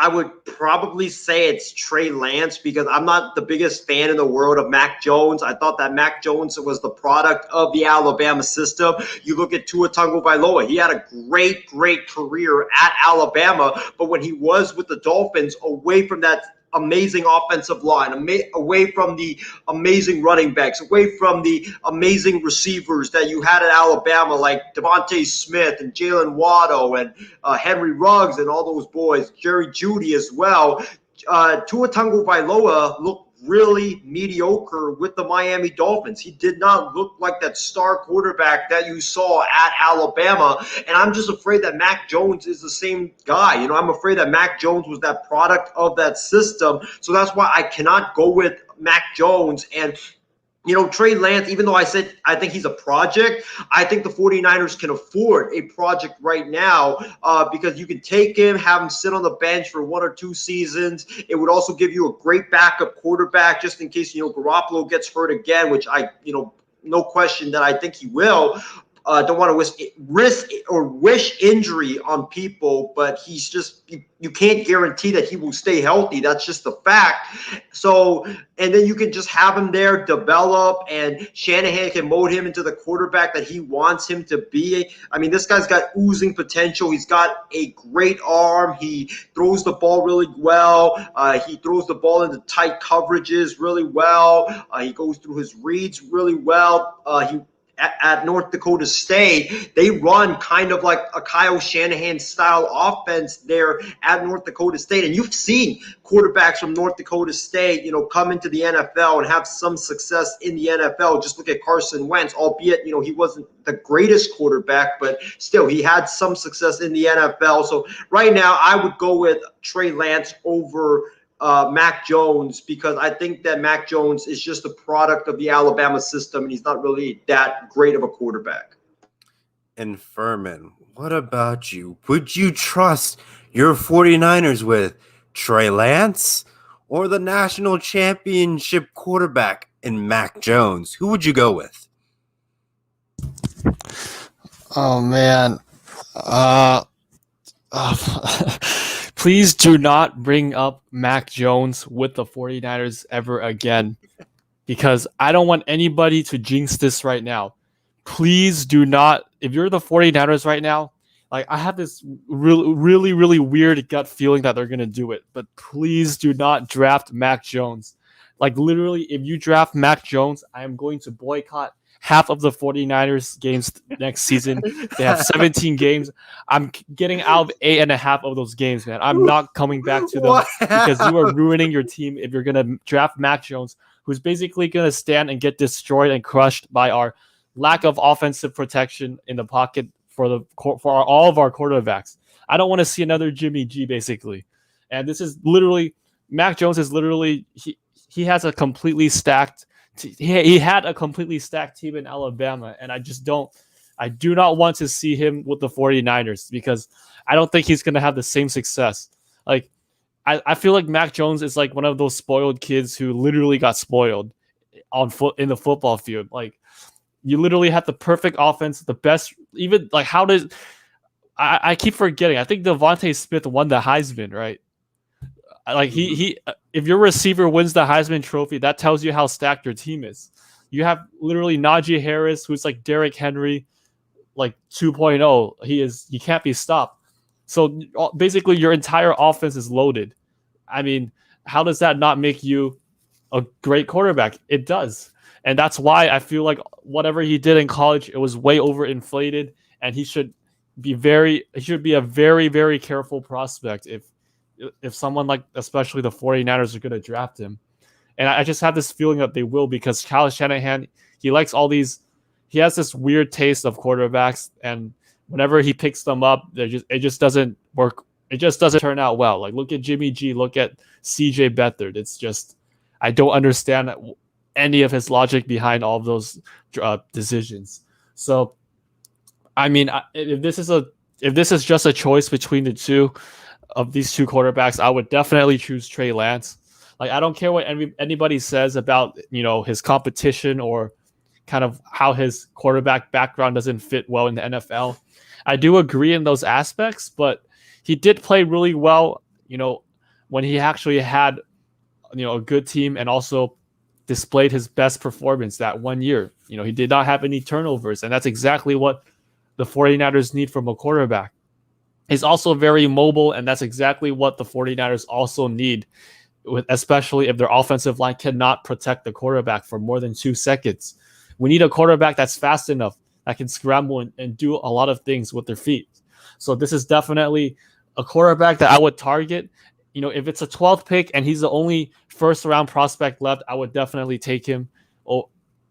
I would probably say it's Trey Lance because I'm not the biggest fan in the world of Mac Jones. I thought that Mac Jones was the product of the Alabama system. You look at Tua Tagovailoa. He had a great career at Alabama, but when he was with the Dolphins, away from that amazing offensive line, away from the amazing running backs, away from the amazing receivers that you had at Alabama, like Devontae Smith and Jalen Waddle and Henry Ruggs and all those boys, Jerry Jeudy as well. Tua Tagovailoa looked really mediocre with the Miami Dolphins. He did not look like that star quarterback that you saw at Alabama. And I'm just afraid that Mac Jones is the same guy. I'm afraid that Mac Jones was that product of that system. So that's why I cannot go with Mac Jones. And Trey Lance, even though I said I think he's a project, I think the 49ers can afford a project right now because you can take him, have him sit on the bench for 1 or 2 seasons. It would also give you a great backup quarterback just in case, Garoppolo gets hurt again, which no question that I think he will. Don't want to risk or wish injury on people, but he's just you can't guarantee that he will stay healthy. That's just the fact. So, and then you can just have him there, develop, and Shanahan can mold him into the quarterback that he wants him to be. I mean, this guy's got oozing potential. He's got a great arm. He throws the ball really well. He throws the ball into tight coverages really well. He goes through his reads really well. At North Dakota State, they run kind of like a Kyle Shanahan style offense there at North Dakota State. And you've seen quarterbacks from North Dakota State, come into the NFL and have some success in the NFL. Just look at Carson Wentz, albeit, he wasn't the greatest quarterback, but still he had some success in the NFL. So right now I would go with Trey Lance over Mac Jones because I think that Mac Jones is just a product of the Alabama system and he's not really that great of a quarterback. And Furman, what about you? Would you trust your 49ers with Trey Lance or the national championship quarterback in Mac Jones? Who would you go with? Oh, man. Please do not bring up Mac Jones with the 49ers ever again because I don't want anybody to jinx this right now. Please do not if you're the 49ers right now, like I have this really weird gut feeling that they're going to do it. But please do not draft Mac Jones. Like literally, if you draft Mac Jones, I am going to boycott half of the 49ers games next season. They have 17 games. I'm getting out of 8.5 of those games, man. I'm not coming back to them because you are ruining your team if you're going to draft Mac Jones, who's basically going to stand and get destroyed and crushed by our lack of offensive protection in the pocket for all of our quarterbacks. I don't want to see another Jimmy G, basically. And this is literally, Mac Jones is literally, he has a completely stacked he had a completely stacked team in Alabama, and I do not want to see him with the 49ers because I don't think he's going to have the same success. Like, I feel like Mac Jones is like one of those spoiled kids who literally got spoiled in the football field. Like, you literally have the perfect offense, the best, even like I keep forgetting. I think Devontae Smith won the Heisman, right? Like he if your receiver wins the Heisman Trophy, that tells you how stacked your team is. You have literally Najee Harris, who's like Derrick Henry, like 2.0. He can't be stopped. So basically, your entire offense is loaded. I mean, how does that not make you a great quarterback? It does, and that's why I feel like whatever he did in college, it was way overinflated, and he should be a very careful prospect if someone like, especially the 49ers, are going to draft him. And I just have this feeling that they will, because Kyle Shanahan, he has this weird taste of quarterbacks, and whenever he picks them up, it just doesn't work. It just doesn't turn out well. Like, look at Jimmy G, look at CJ Beathard. It's just, I don't understand any of his logic behind all of those decisions. So, I mean, if this is just a choice between the two of these two quarterbacks, I would definitely choose Trey Lance. Like, I don't care what anybody says about, his competition or kind of how his quarterback background doesn't fit well in the NFL. I do agree in those aspects, but he did play really well, when he actually had, a good team and also displayed his best performance that 1 year. He did not have any turnovers, and that's exactly what the 49ers need from a quarterback. He's also very mobile, and that's exactly what the 49ers also need, especially if their offensive line cannot protect the quarterback for more than 2 seconds. We need a quarterback that's fast enough, that can scramble and do a lot of things with their feet. So this is definitely a quarterback that I would target. If it's a 12th pick and he's the only first-round prospect left, I would definitely take him.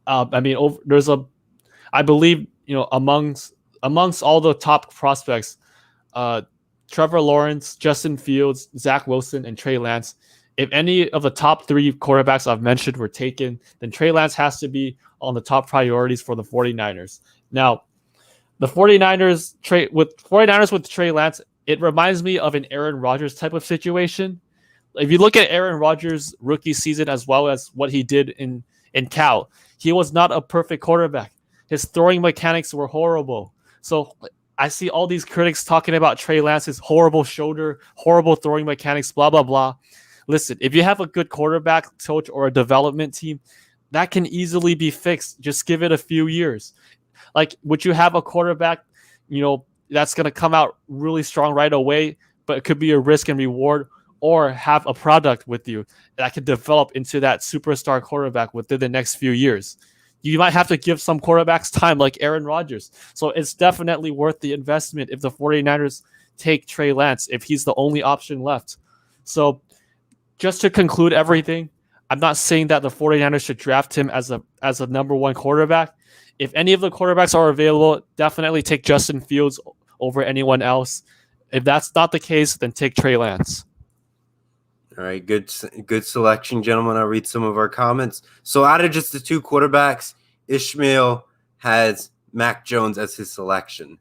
I believe, amongst all the top prospects, Trevor Lawrence, Justin Fields, Zach Wilson, and Trey Lance. If any of the top 3 quarterbacks I've mentioned were taken, then Trey Lance has to be on the top priorities for the 49ers. Now, the 49ers with Trey Lance, it reminds me of an Aaron Rodgers type of situation. If you look at Aaron Rodgers' rookie season as well as what he did in Cal, he was not a perfect quarterback. His throwing mechanics were horrible. So I see all these critics talking about Trey Lance's horrible shoulder, horrible throwing mechanics, blah, blah, blah. Listen, if you have a good quarterback coach or a development team, that can easily be fixed. Just give it a few years. Like, would you have a quarterback, that's going to come out really strong right away, but it could be a risk and reward, or have a product with you that can develop into that superstar quarterback within the next few years? You might have to give some quarterbacks time, like Aaron Rodgers. So it's definitely worth the investment if the 49ers take Trey Lance, if he's the only option left. So just to conclude everything, I'm not saying that the 49ers should draft him as a number 1 quarterback. If any of the quarterbacks are available, definitely take Justin Fields over anyone else. If that's not the case, then take Trey Lance. All right, good selection, gentlemen. I'll read some of our comments. So out of just the 2 quarterbacks, Ishmael has Mac Jones as his selection.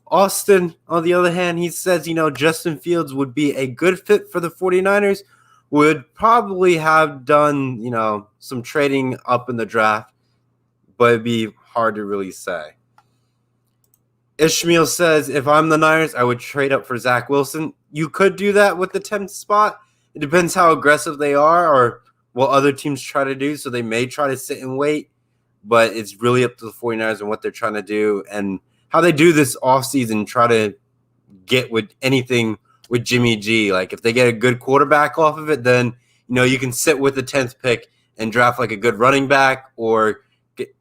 Austin, on the other hand, he says, Justin Fields would be a good fit for the 49ers, would probably have done, some trading up in the draft, but it'd be hard to really say. Ishmael says, if I'm the Niners, I would trade up for Zach Wilson. You could do that with the 10th spot. It depends how aggressive they are or what other teams try to do. So they may try to sit and wait, but it's really up to the 49ers and what they're trying to do. And how they do this offseason, try to get with anything with Jimmy G. Like if they get a good quarterback off of it, then you can sit with the 10th pick and draft like a good running back, or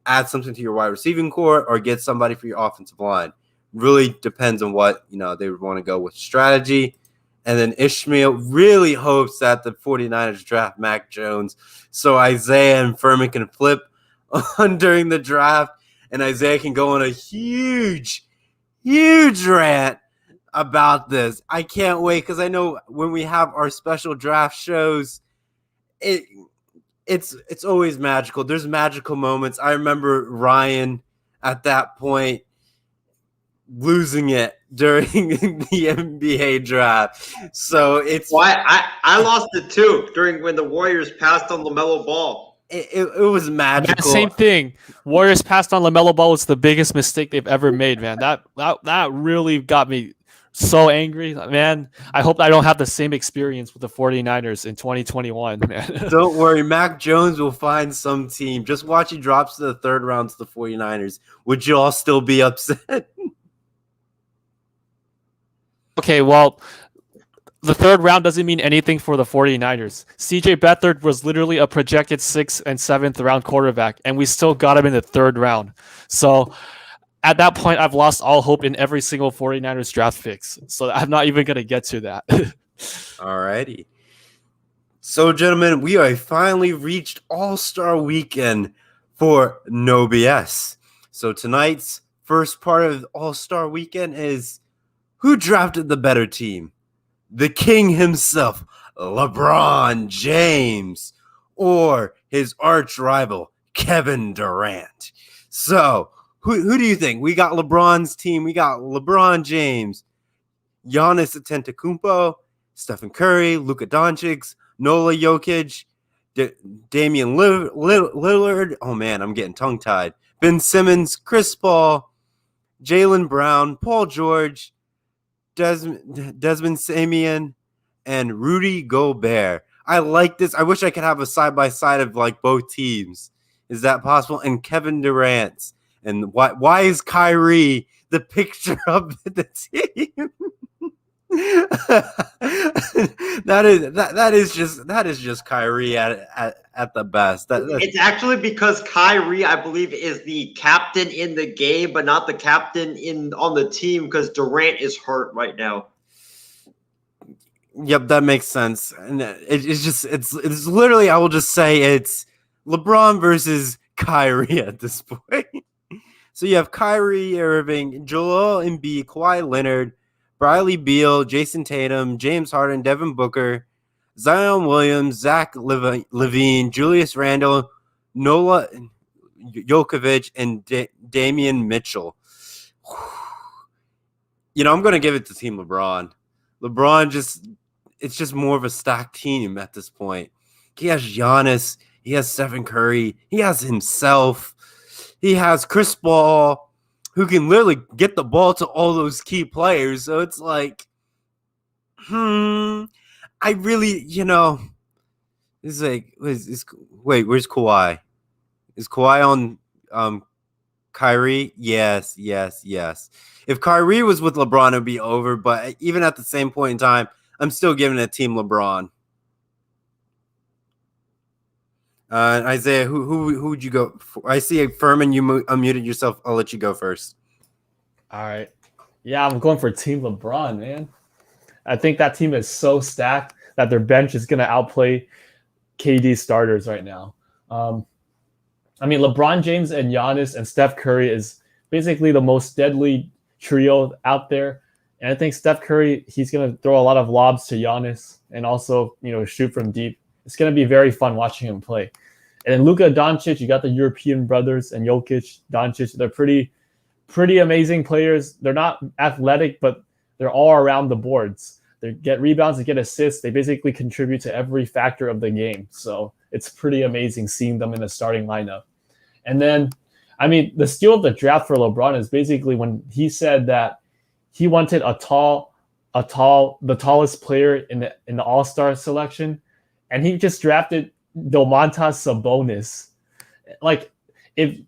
add something to your wide receiving core, or get somebody for your offensive line. Really depends on what they would want to go with strategy. And then Ishmael really hopes that the 49ers draft Mac Jones so Isaiah and Furman can flip on during the draft, and Isaiah can go on a huge rant about this. I can't wait, because I know when we have our special draft shows, it's always magical. There's magical moments. I remember Ryan at that point losing it during the NBA draft. So it's why I lost it too during when the Warriors passed on LaMelo Ball. It was magical. Same thing. Warriors passed on LaMelo Ball was the biggest mistake they've ever made, man. That really got me so angry, man. I hope I don't have the same experience with the 49ers in 2021, man. Don't worry, Mac Jones will find some team. Just watch he drops to the third round to the 49ers. Would you all still be upset? Okay, well, the third round doesn't mean anything for the 49ers. CJ Beathard was literally a projected 6th and 7th round quarterback, and we still got him in the third round. So at that point, I've lost all hope in every single 49ers draft picks. So I'm not even going to get to that. All righty. So, gentlemen, we are finally reached All-Star Weekend for No BS. So tonight's first part of All-Star Weekend is who drafted the better team? The king himself, LeBron James, or his arch rival, Kevin Durant. So, who do you think? We got LeBron's team. We got LeBron James, Giannis Antetokounmpo, Stephen Curry, Luka Doncic, Nikola Jokic, Damian Lillard. Oh, man, I'm getting tongue-tied. Ben Simmons, Chris Paul, Jaylen Brown, Paul George, Desmond Samian, and Rudy Gobert. I like this. I wish I could have a side-by-side of like both teams. Is that possible? And Kevin Durant. And why is Kyrie the picture of the team? that is just Kyrie at the best. It's actually because Kyrie, I believe, is the captain in the game, but not the captain on the team because Durant is hurt right now. Yep, that makes sense. And it's literally, I will just say it's LeBron versus Kyrie at this point. So you have Kyrie Irving, Joel Embiid, Kawhi Leonard, Bradley Beal, Jason Tatum, James Harden, Devin Booker, Zion Williams, Zach LaVine, Julius Randle, Nikola Jokic, and Damian Mitchell. I'm going to give it to Team LeBron. LeBron it's just more of a stacked team at this point. He has Giannis. He has Stephen Curry. He has himself. He has Chris Paul, who can literally get the ball to all those key players. So it's like, I really, it's like, wait, where's Kawhi? Is Kawhi on Kyrie? Yes. If Kyrie was with LeBron, it would be over. But even at the same point in time, I'm still giving it Team LeBron. Isaiah, who would you go for? I see Furman, you unmuted yourself. I'll let you go first. All right. Yeah, I'm going for Team LeBron, man. I think that team is so stacked that their bench is going to outplay KD's starters right now. LeBron James and Giannis and Steph Curry is basically the most deadly trio out there. And I think Steph Curry, he's going to throw a lot of lobs to Giannis and also, shoot from deep. It's going to be very fun watching him play. And then Luka Doncic, you got the European brothers, and Jokic, Doncic. They're pretty amazing players. They're not athletic, but they're all around the boards. They get rebounds, they get assists. They basically contribute to every factor of the game. So it's pretty amazing seeing them in the starting lineup. And then, the steal of the draft for LeBron is basically when he said that he wanted the tallest player in the All-Star selection. And he just drafted Domantas Sabonis. Like, if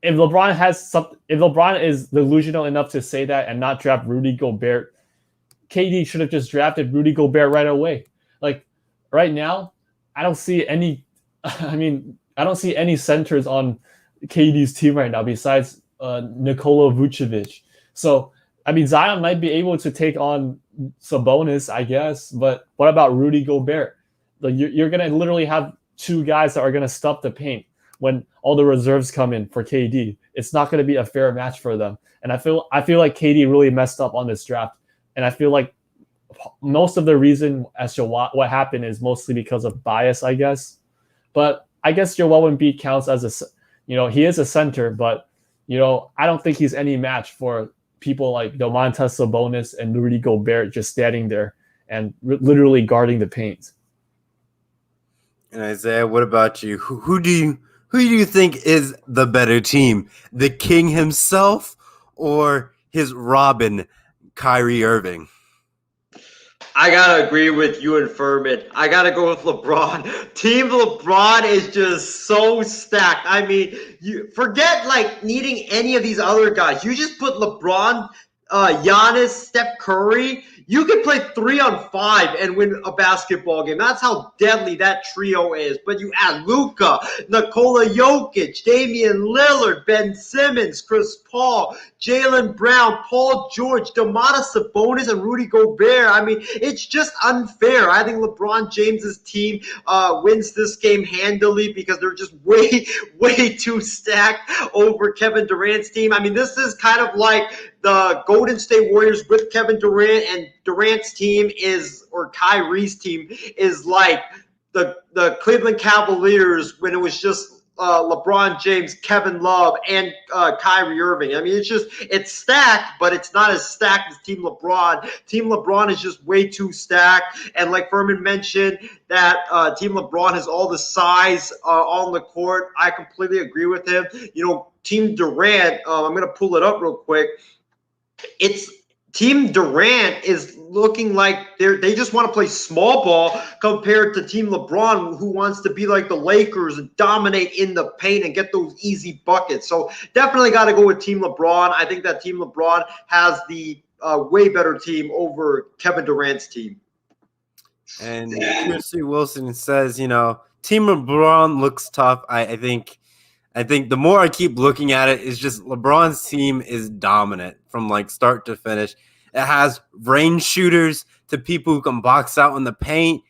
if LeBron is delusional enough to say that and not draft Rudy Gobert, KD should have just drafted Rudy Gobert right away. Like right now, I don't see any. I don't see any centers on KD's team right now besides Nikola Vucevic. So Zion might be able to take on Sabonis, I guess, but what about Rudy Gobert? Like you're gonna literally have two guys that are gonna stuff the paint when all the reserves come in for KD. It's not gonna be a fair match for them. And I feel like KD really messed up on this draft. And I feel like most of the reason as to what happened is mostly because of bias, I guess. But I guess Joel Embiid counts as he is a center, but I don't think he's any match for people like Domantas Sabonis and Rudy Gobert just standing there and literally guarding the paint. And Isaiah, what about you? Who do you think is the better team? The King himself or his Robin, Kyrie Irving? I gotta agree with you and Furman. I gotta go with LeBron. Team LeBron is just so stacked. I mean, you forget like needing any of these other guys. You just put LeBron, Giannis, Steph Curry. You can play 3-on-5 and win a basketball game. That's how deadly that trio is. But you add Luka, Nikola Jokic, Damian Lillard, Ben Simmons, Chris Paul, Jaylen Brown, Paul George, Domantas Sabonis, and Rudy Gobert. I mean, it's just unfair. I think LeBron James's team wins this game handily because they're just way too stacked over Kevin Durant's team. I mean, this is kind of like the Golden State Warriors with Kevin Durant, and Durant's team or Kyrie's team is like the Cleveland Cavaliers when it was just LeBron James, Kevin Love, and Kyrie Irving. I mean, it's stacked, but it's not as stacked as Team LeBron. Team LeBron is just way too stacked. And like Furman mentioned, that Team LeBron has all the size on the court. I completely agree with him. Team Durant, I'm going to pull it up real quick. It's Team Durant is looking like they just want to play small ball compared to Team LeBron, who wants to be like the Lakers and dominate in the paint and get those easy buckets. So definitely got to go with Team LeBron. I think that Team LeBron has the way better team over Kevin Durant's team. And Christy Wilson says, Team LeBron looks tough. I think the more I keep looking at it, it's just LeBron's team is dominant from like start to finish. It has range shooters to people who can box out in the paint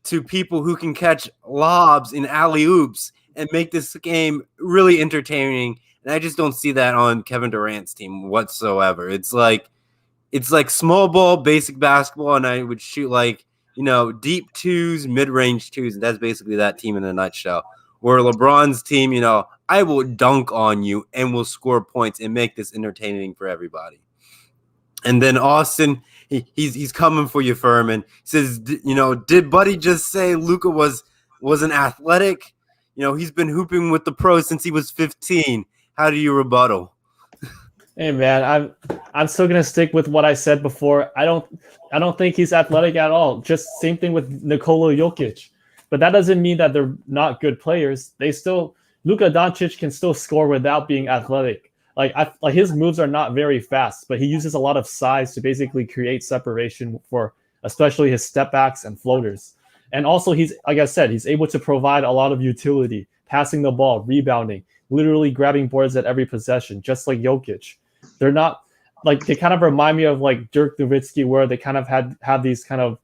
to people who can catch lobs in alley-oops and make this game really entertaining. And I just don't see that on Kevin Durant's team whatsoever. It's like small ball, basic basketball, and I would shoot like, deep twos, mid-range twos, and that's basically that team in a nutshell. Where LeBron's team, I will dunk on you and will score points and make this entertaining for everybody. And then Austin, he's coming for you, Furman. He says, did Buddy just say Luka was an athletic? He's been hooping with the pros since he was 15. How do you rebuttal? Hey man, I'm still gonna stick with what I said before. I don't think he's athletic at all. Just same thing with Nikola Jokic. But that doesn't mean that they're not good players. Luka Doncic can still score without being athletic. Like his moves are not very fast, but he uses a lot of size to basically create separation for especially his step backs and floaters. And also he's able to provide a lot of utility, passing the ball, rebounding, literally grabbing boards at every possession, just like Jokic. They're not like, they kind of remind me of like Dirk Nowitzki, where they kind of have these kind of,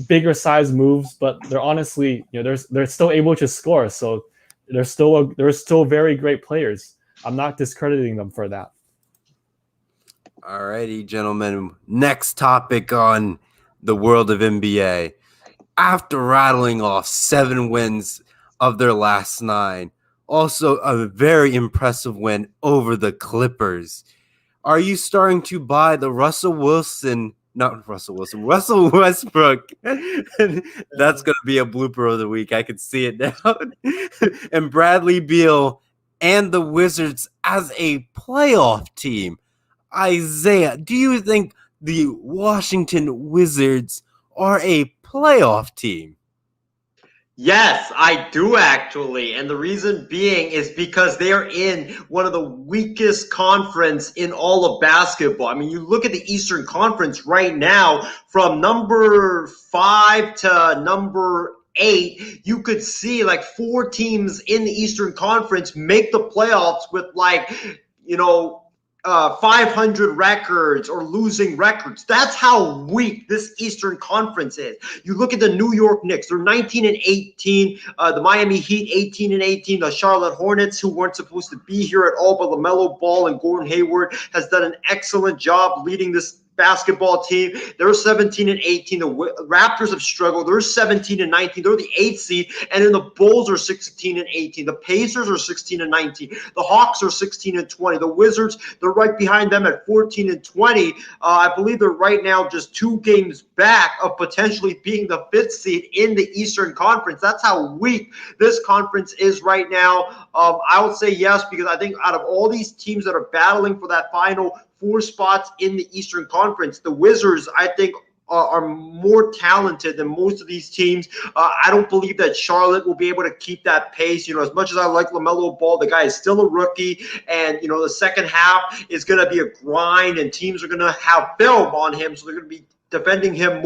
bigger size moves, but they're honestly, they're still able to score. So they're still very great players. I'm not discrediting them for that. All righty, gentlemen. Next topic on the world of NBA. After rattling off 7 wins of their last 9, also a very impressive win over the Clippers. Are you starting to buy the Russell Westbrook? That's going to be a blooper of the week. I can see it now. And Bradley Beal and the Wizards as a playoff team. Isaiah, do you think the Washington Wizards are a playoff team? Yes, I do actually. And the reason being is because they are in one of the weakest conference in all of basketball. I mean, you look at the Eastern Conference right now, from number 5 to number 8, you could see like 4 teams in the Eastern Conference make the playoffs with like, you know, 500 records or losing records. That's how weak this Eastern Conference is. You look at the New York Knicks; they're 19 and 18. The Miami Heat 18 and 18. The Charlotte Hornets, who weren't supposed to be here at all, but LaMelo Ball and Gordon Hayward has done an excellent job leading this basketball team. They're 17 and 18. The Raptors have struggled. They're 17 and 19. They're the 8th seed. And then the Bulls are 16 and 18. The Pacers are 16 and 19. The Hawks are 16 and 20. The Wizards, they're right behind them at 14 and 20. I believe they're right now just 2 games back of potentially being the 5th seed in the Eastern Conference. That's how weak this conference is right now. I would say yes, because I think out of all these teams that are battling for that final 4 spots in the Eastern Conference, the Wizards, I think, are more talented than most of these teams. I don't believe that Charlotte will be able to keep that pace. As much as I like LaMelo Ball, the guy is still a rookie, and the second half is going to be a grind, and teams are going to have film on him, so they're going to be defending him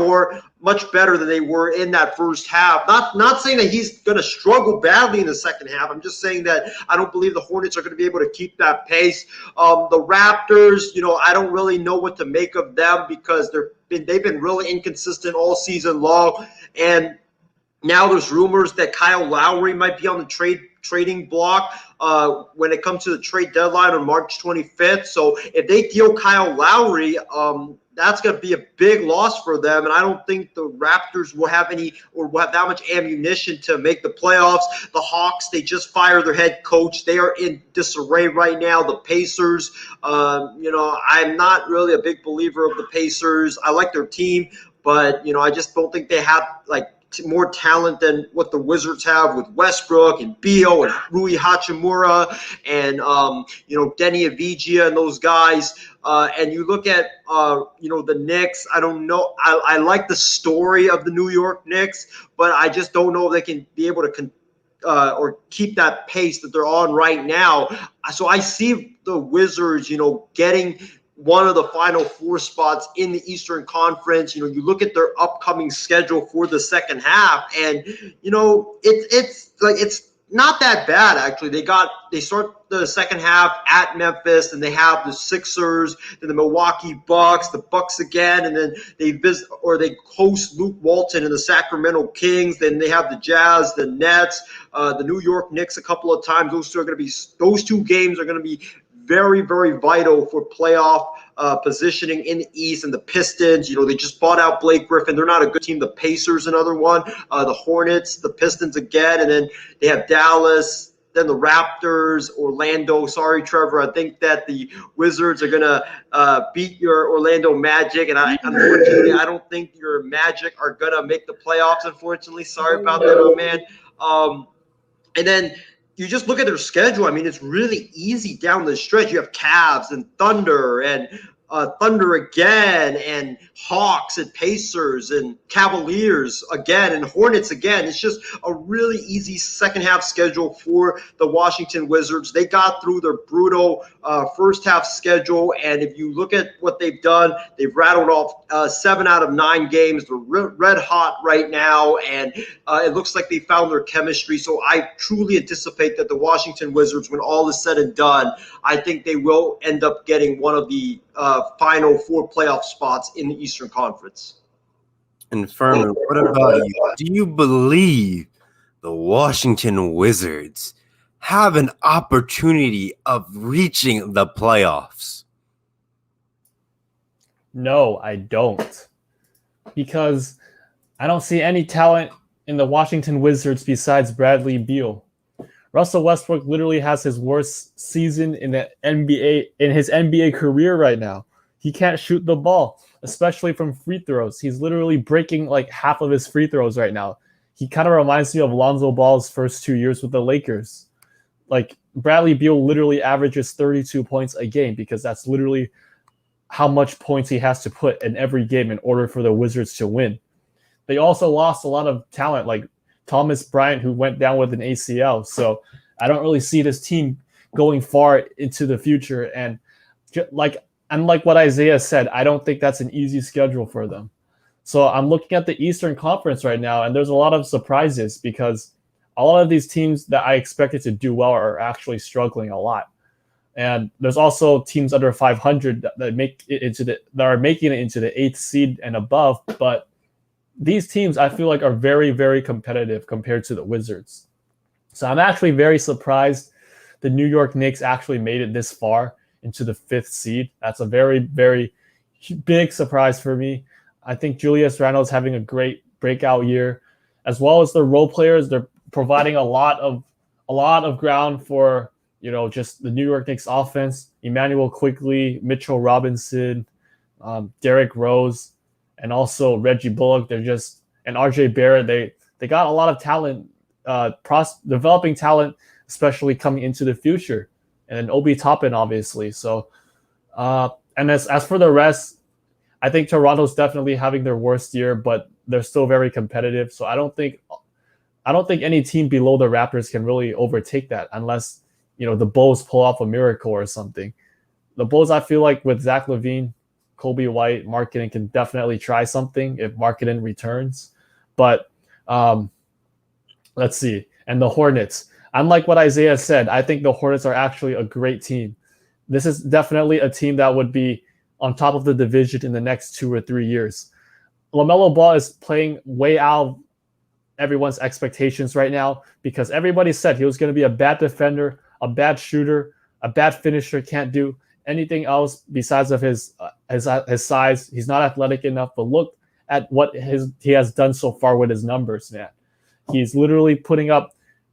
much better than they were in that first half. Not saying that he's going to struggle badly in the second half. I'm just saying that I don't believe the Hornets are going to be able to keep that pace. The Raptors, I don't really know what to make of them, because they've been really inconsistent all season long, and now there's rumors that Kyle Lowry might be on the trading block when it comes to the trade deadline on March 25th. So if they deal Kyle Lowry, that's going to be a big loss for them. And I don't think the Raptors will have that much ammunition to make the playoffs. The Hawks, they just fired their head coach. They are in disarray right now. The Pacers, I'm not really a big believer of the Pacers. I like their team, but, I just don't think they have more talent than what the Wizards have with Westbrook and Beal and Rui Hachimura and Denny Avdija and those guys. And you look at the Knicks. I don't know. I like the story of the New York Knicks, but I just don't know if they can be able to or keep that pace that they're on right now. So I see the Wizards, getting one of the final 4 spots in the Eastern Conference. You look at their upcoming schedule for the second half, and it's not that bad actually. They start the second half at Memphis, and they have the Sixers, then the Milwaukee Bucks, the Bucks again, and then they host Luke Walton and the Sacramento Kings. Then they have the Jazz, the Nets, the New York Knicks a couple of times. Those 2 games are going to be very, very vital for playoff positioning in the East. And the Pistons, they just bought out Blake Griffin. They're not a good team. The Pacers, another one. The Hornets, the Pistons again. And then they have Dallas, then the Raptors, Orlando. Sorry, Trevor. I think that the Wizards are going to beat your Orlando Magic. And unfortunately, I don't think your Magic are going to make the playoffs, unfortunately. Sorry about that, my man. And then you just look at their schedule. I mean, it's really easy down the stretch. You have Cavs and Thunder and Thunder again, and Hawks and Pacers and Cavaliers again, and Hornets again. It's just a really easy second half schedule for the Washington Wizards. They got through their brutal first half schedule, and if you look at what they've done, they've rattled off 7 out of 9 games. They're red hot right now, and it looks like they found their chemistry. So I truly anticipate that the Washington Wizards, when all is said and done, I think they will end up getting one of the final 4 playoff spots in the Eastern Conference. And Furman, what about you? Do you believe the Washington Wizards have an opportunity of reaching the playoffs? No, I don't. Because I don't see any talent in the Washington Wizards besides Bradley Beal. Russell Westbrook literally has his worst season in the NBA in his NBA career right now. He can't shoot the ball, especially from free throws. He's literally breaking like half of his free throws right now. He kind of reminds me of Lonzo Ball's first 2 years with the Lakers. Like Bradley Beal literally averages 32 points a game because that's literally how much points he has to put in every game in order for the Wizards to win. They also lost a lot of talent. Like Thomas Bryant, who went down with an ACL. So I don't really see this team going far into the future. And unlike what Isaiah said, I don't think that's an easy schedule for them. So I'm looking at the Eastern Conference right now, and there's a lot of surprises because a lot of these teams that I expected to do well are actually struggling a lot. And there's also teams under 500 that are making it into the 8th seed and above. But these teams, I feel like, are very, very competitive compared to the Wizards. So I'm actually very surprised the New York Knicks actually made it this far into the 5th seed. That's a very, very big surprise for me. I think Julius Randle's having a great breakout year, as well as the role players. They're providing a lot of ground for, just the New York Knicks offense. Emmanuel Quickly, Mitchell Robinson, Derrick Rose, and also Reggie Bullock. And RJ Barrett. They got a lot of talent, developing talent, especially coming into the future. And then Obi Toppin, obviously. So, and as for the rest, I think Toronto's definitely having their worst year, but they're still very competitive. So I don't think any team below the Raptors can really overtake that unless, the Bulls pull off a miracle or something. The Bulls, I feel like with Zach LaVine, Kobe White, Markkanen can definitely try something if Markkanen returns. But let's see. And the Hornets, unlike what Isaiah said, I think the Hornets are actually a great team. This is definitely a team that would be on top of the division in the next 2 or 3 years. LaMelo Ball is playing way out of everyone's expectations right now because everybody said he was going to be a bad defender, a bad shooter, a bad finisher, can't do anything else besides of his size. He's not athletic enough, but look at what he has done so far with his numbers, man. He's literally putting up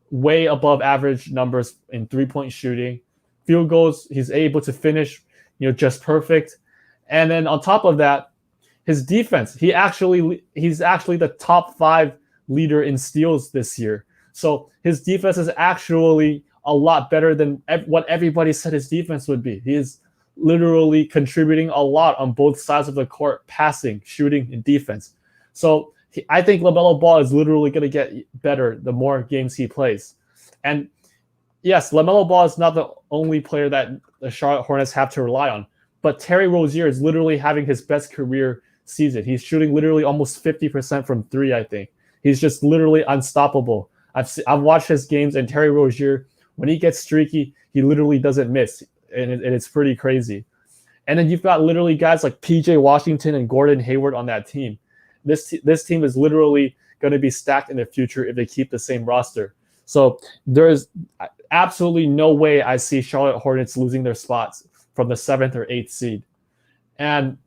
way above average numbers in three-point shooting. Field goals, he's able to finish, just perfect. And then on top of that, his defense, he's actually the top 5 leader in steals this year. So his defense is actually a lot better than what everybody said his defense would be. He is literally contributing a lot on both sides of the court, passing, shooting, and defense. So I think LaMelo Ball is literally going to get better the more games he plays. And yes, LaMelo Ball is not the only player that the Charlotte Hornets have to rely on. But Terry Rozier is literally having his best career season. He's shooting literally almost 50% from 3, I think. He's just literally unstoppable. I've watched his games, and Terry Rozier, when he gets streaky, he literally doesn't miss. And it's pretty crazy. And then you've got literally guys like PJ Washington and Gordon Hayward on that team. This team is literally going to be stacked in the future if they keep the same roster. So there is absolutely no way I see Charlotte Hornets losing their spots from the 7th or 8th seed. And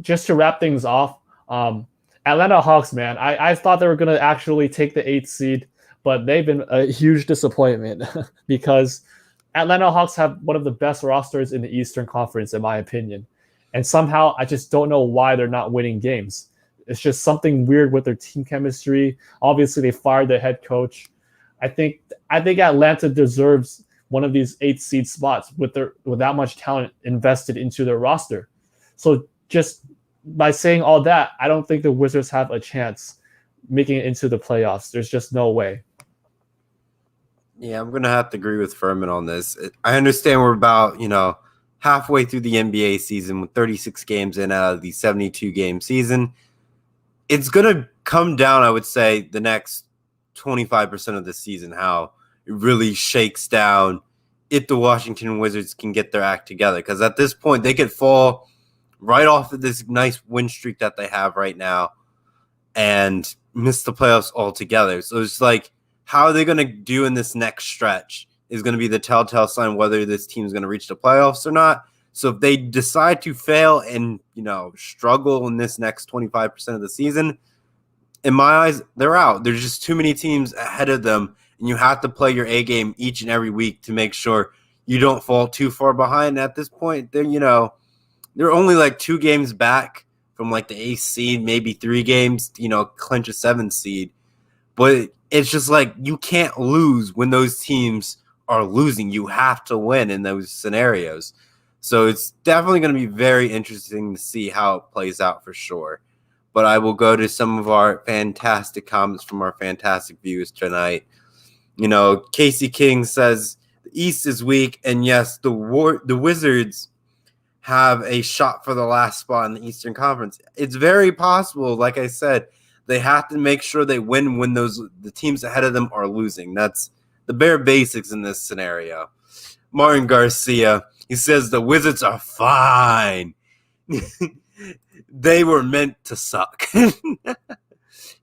just to wrap things off, Atlanta Hawks, man, I thought they were going to actually take the 8th seed, but they've been a huge disappointment because Atlanta Hawks have one of the best rosters in the Eastern Conference, in my opinion. And somehow I just don't know why they're not winning games. It's just something weird with their team chemistry. Obviously, they fired the head coach. I think Atlanta deserves one of these 8th seed spots with that much talent invested into their roster. So just by saying all that, I don't think the Wizards have a chance making it into the playoffs. There's just no way. Yeah, I'm going to have to agree with Furman on this. I understand we're about, halfway through the NBA season with 36 games in out of the 72-game season. It's going to come down, I would say, the next 25% of the season, how it really shakes down if the Washington Wizards can get their act together. Because at this point, they could fall right off of this nice win streak that they have right now and miss the playoffs altogether. So it's like, how are they going to do in this next stretch is going to be the telltale sign whether this team is going to reach the playoffs or not. So if they decide to fail and, struggle in this next 25% of the season, in my eyes, they're out. There's just too many teams ahead of them, and you have to play your A game each and every week to make sure you don't fall too far behind. At this point, they're only like 2 games back from like the 8th seed, maybe 3 games, clinch a 7th seed. But it's just like you can't lose when those teams are losing. You have to win in those scenarios. So it's definitely going to be very interesting to see how it plays out for sure. but I will go to some of our fantastic comments from our fantastic viewers tonight. Casey King says the East is weak, and yes, the Wizards have a shot for the last spot in the Eastern Conference. It's very possible. Like I said, they have to make sure they win when the teams ahead of them are losing. That's the bare basics in this scenario. Martin Garcia, he says the Wizards are fine. They were meant to suck.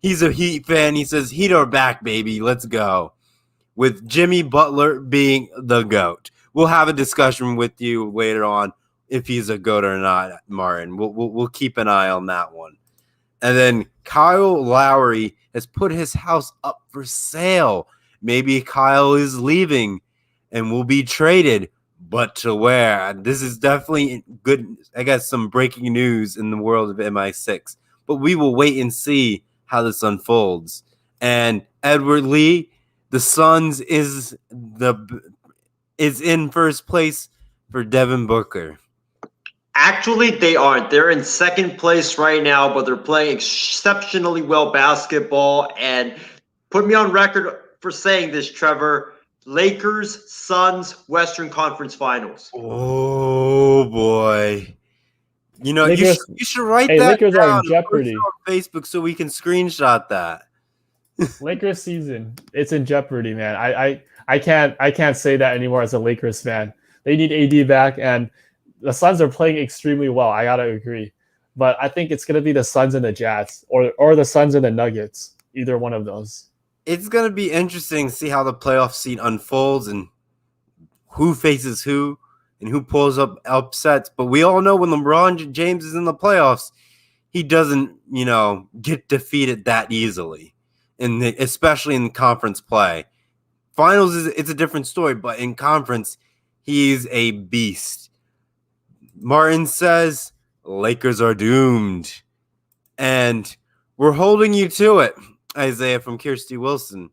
He's a Heat fan. He says, Heat are back, baby. Let's go. With Jimmy Butler being the GOAT. We'll have a discussion with you later on if he's a GOAT or not, Martin. We'll keep an eye on that one. And then Kyle Lowry has put his house up for sale. Maybe Kyle is leaving and will be traded, but to where? This is definitely good. I guess some breaking news in the world of MI6, but we will wait and see how this unfolds. And Edward Lee, the Suns is in first place for Devin Booker. Actually, they aren't. They're in second place right now, but they're playing exceptionally well basketball. And put me on record for saying this, Trevor. Lakers, Suns, Western Conference Finals. Oh, boy. Lakers, you should write hey, that Lakers down are in jeopardy on Facebook so we can screenshot that. Lakers season, it's in jeopardy, man. I can't say that anymore as a Lakers fan. They need AD back, and the Suns are playing extremely well. I gotta agree, but I think it's gonna be the Suns and the Jazz, or the Suns and the Nuggets. Either one of those. It's gonna be interesting to see how the playoff scene unfolds and who faces who and who pulls up upsets. But we all know when LeBron James is in the playoffs, he doesn't, get defeated that easily. Especially in conference play. Finals it's a different story, but in conference, he's a beast. Martin says Lakers are doomed. And we're holding you to it, Isaiah from Kirsty Wilson.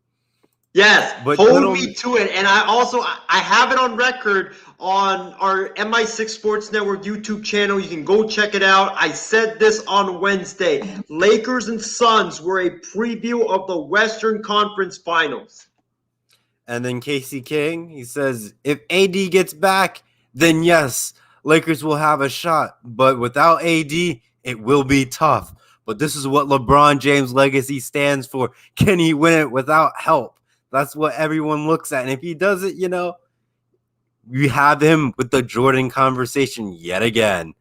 Yes, But hold me to it. And I have it on record on our MI6 Sports Network YouTube channel. You can go check it out. I said this on Wednesday. Lakers and Suns were a preview of the Western Conference Finals. And then Casey King, he says, if AD gets back, then yes, Lakers will have a shot. But without AD, it will be tough. But this is what LeBron James' legacy stands for. Can he win it without help? That's what everyone looks at. And if he does it, we have him with the Jordan conversation yet again.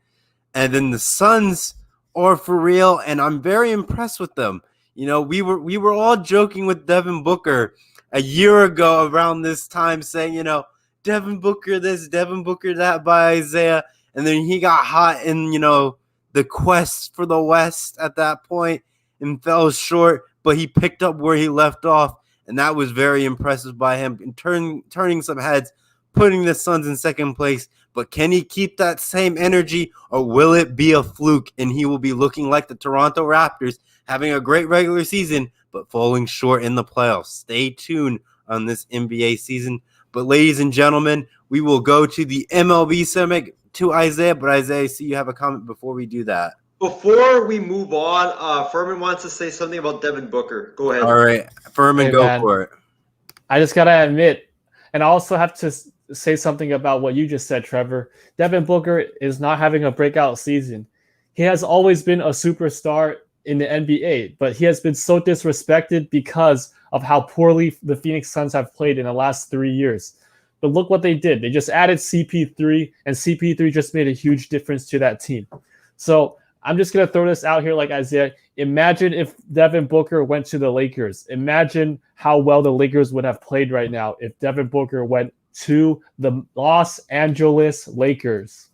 And then the Suns are for real, and I'm very impressed with them. We were all joking with Devin Booker a year ago around this time saying, Devin Booker this, Devin Booker that by Isaiah. And then he got hot in, the quest for the West at that point and fell short, but he picked up where he left off. And that was very impressive by him and turning some heads, putting the Suns in second place. But can he keep that same energy, or will it be a fluke and he will be looking like the Toronto Raptors, having a great regular season but falling short in the playoffs? Stay tuned on this NBA season. But ladies and gentlemen, we will go to the MLB Summit to Isaiah. But Isaiah, I see you have a comment before we do that. Before we move on, Furman wants to say something about Devin Booker. Go ahead. All right, Furman, go for it. I just got to admit, and I also have to say something about what you just said, Trevor. Devin Booker is not having a breakout season. He has always been a superstar in the NBA, but he has been so disrespected because of how poorly the Phoenix Suns have played in the last 3 years. But look what they did. They just added CP3, and CP3 just made a huge difference to that team. So I'm just going to throw this out here like Isaiah. Imagine if Devin Booker went to the Lakers. Imagine how well the Lakers would have played right now if Devin Booker went to the Los Angeles Lakers.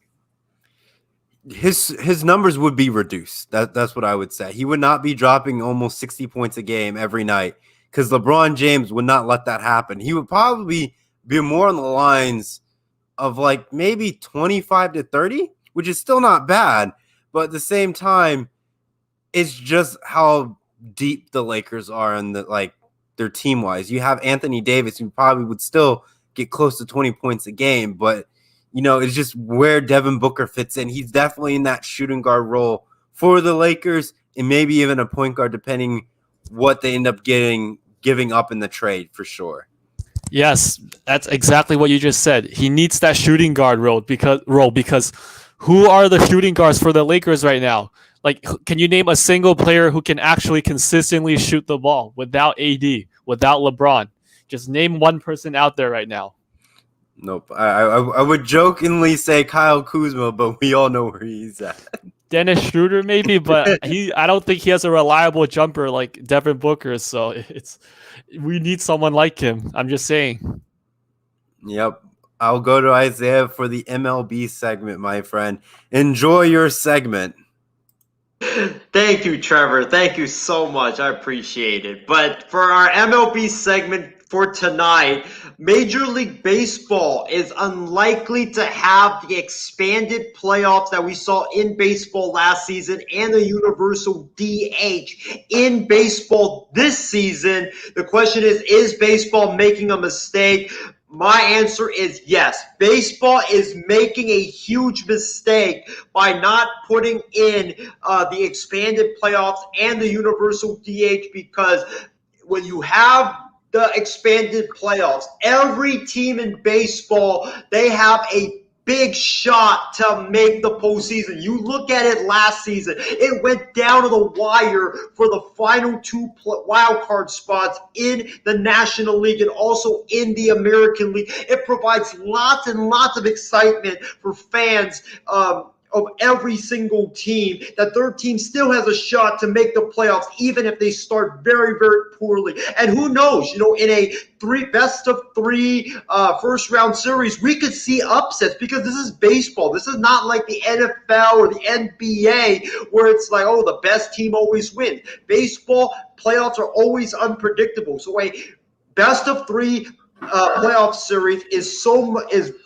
His numbers would be reduced. That's what I would say. He would not be dropping almost 60 points a game every night because LeBron James would not let that happen. He would probably be more on the lines of like maybe 25 to 30, which is still not bad. But at the same time, it's just how deep the Lakers are in their team wise. You have Anthony Davis, who probably would still get close to 20 points a game, but it's just where Devin Booker fits in. He's definitely in that shooting guard role for the Lakers, and maybe even a point guard, depending what they end up giving up in the trade for sure. Yes, that's exactly what you just said. He needs that shooting guard role because who are the shooting guards for the Lakers right now? Like, can you name a single player who can actually consistently shoot the ball without AD, without LeBron? Just name one person out there right now. Nope. I would jokingly say Kyle Kuzma, but we all know where he's at. Dennis Schroeder maybe, but I don't think he has a reliable jumper like Devin Booker. So we need someone like him. I'm just saying. Yep. I'll go to Isaiah for the MLB segment, my friend. Enjoy your segment. Thank you, Trevor. Thank you so much. I appreciate it. But for our MLB segment for tonight, Major League Baseball is unlikely to have the expanded playoffs that we saw in baseball last season and the universal DH in baseball this season. The question is baseball making a mistake? My answer is yes. Baseball is making a huge mistake by not putting in the expanded playoffs and the universal DH, because when you have the expanded playoffs, every team in baseball, they have a big shot to make the postseason. You look at it last season, it went down to the wire for the final two wild card spots in the National League and also in the American League. It provides lots and lots of excitement for fans of every single team, that their team still has a shot to make the playoffs, even if they start very, very poorly. And who knows, in a best of three first round series, we could see upsets, because this is baseball. This is not like the NFL or the NBA where it's like, oh, the best team always wins. Baseball playoffs are always unpredictable. So a best of three playoff series is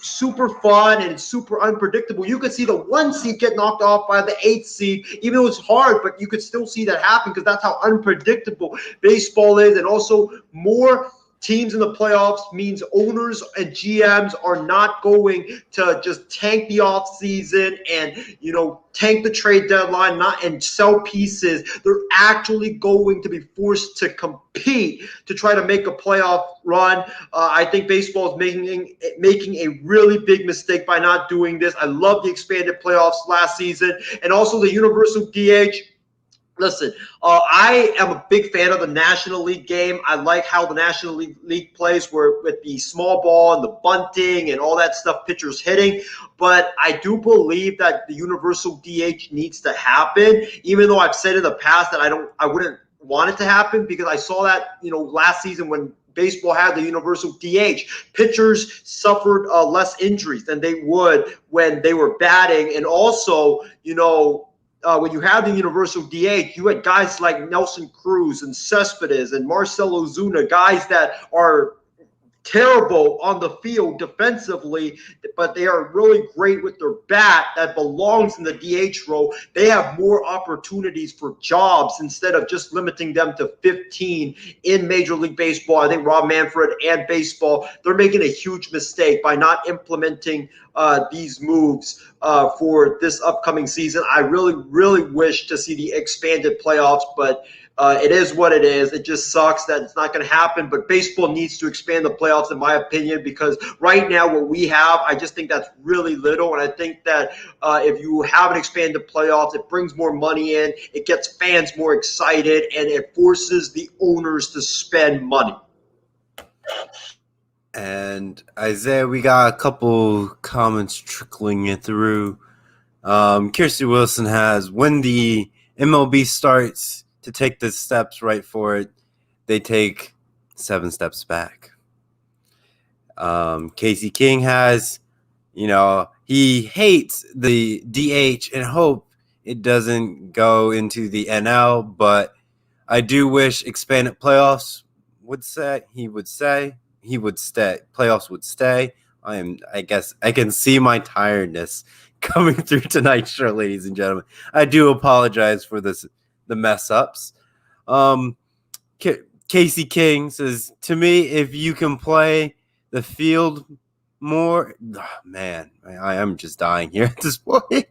super fun and it's super unpredictable. You could see the 1 seed get knocked off by the 8th seed, even though it's hard, but you could still see that happen because that's how unpredictable baseball is. And also, more teams in the playoffs means owners and GMs are not going to just tank the offseason and, tank the trade deadline and sell pieces. They're actually going to be forced to compete to try to make a playoff run. I think baseball is making a really big mistake by not doing this. I love the expanded playoffs last season and also the universal DH. Listen, I am a big fan of the National League game. I like how the National League plays with the small ball and the bunting and all that stuff, pitchers hitting. But I do believe that the universal DH needs to happen, even though I've said in the past that I wouldn't want it to happen, because I saw that, last season when baseball had the universal DH, pitchers suffered less injuries than they would when they were batting. And also, when you have the universal DH, you had guys like Nelson Cruz and Cespedes and Marcell Ozuna, guys that are terrible on the field defensively, but they are really great with their bat that belongs in the DH role. They have more opportunities for jobs instead of just limiting them to 15 in Major League Baseball. I think Rob Manfred and baseball, they're making a huge mistake by not implementing these moves for this upcoming season. I really, really wish to see the expanded playoffs, but it is what it is. It just sucks that it's not going to happen, but baseball needs to expand the playoffs, in my opinion, because right now what we have, I just think that's really little, and I think that if you have an expanded playoffs, it brings more money in, it gets fans more excited, and it forces the owners to spend money. And Isaiah, we got a couple comments trickling it through. Kirsty Wilson has, when the MLB starts to take the steps right for it, they take 7 steps back. Casey King has, he hates the DH and hope it doesn't go into the NL, but I do wish expanded playoffs would stay. Playoffs would stay. I guess I can see my tiredness coming through tonight's show, ladies and gentlemen. I do apologize for the mess ups. Casey King says, to me, if you can play the field more, I am just dying here at this point.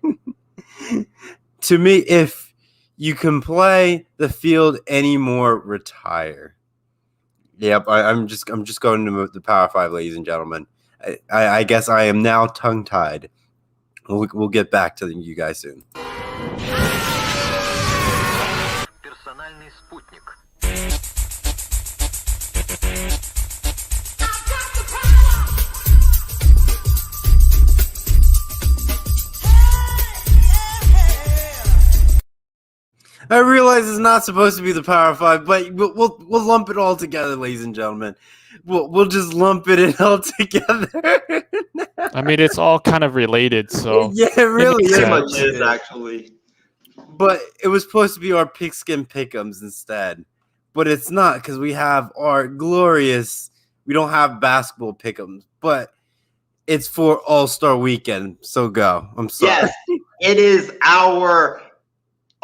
To me, if You can play the field anymore, retire. Yep, I'm just going to the Power 5, ladies and gentlemen. I guess I am now tongue-tied. We'll get back to you guys soon. Персональный спутник. I realize it's not supposed to be the Power 5, but we'll lump it all together, ladies and gentlemen. We'll just lump it in all together. I mean, it's all kind of related, so Yeah, it really makes Pretty sense. much is, actually. But it was supposed to be our pigskin pick'ems instead. But it's not, because we have our glorious. We don't have basketball pick'ems, but it's for All-Star Weekend. So go. I'm sorry. Yes, it is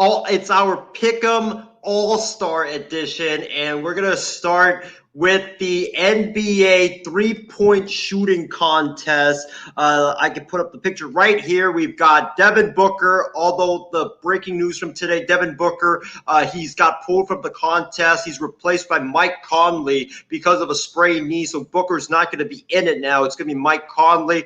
it's our Pick'em All-Star Edition, and we're gonna start with the NBA three-point shooting contest. I can put up the picture right here. We've got Devin Booker, although the breaking news from today, Devin Booker, he's got pulled from the contest. He's replaced by Mike Conley because of a sprained knee, so Booker's not going to be in it now. It's going to be Mike Conley.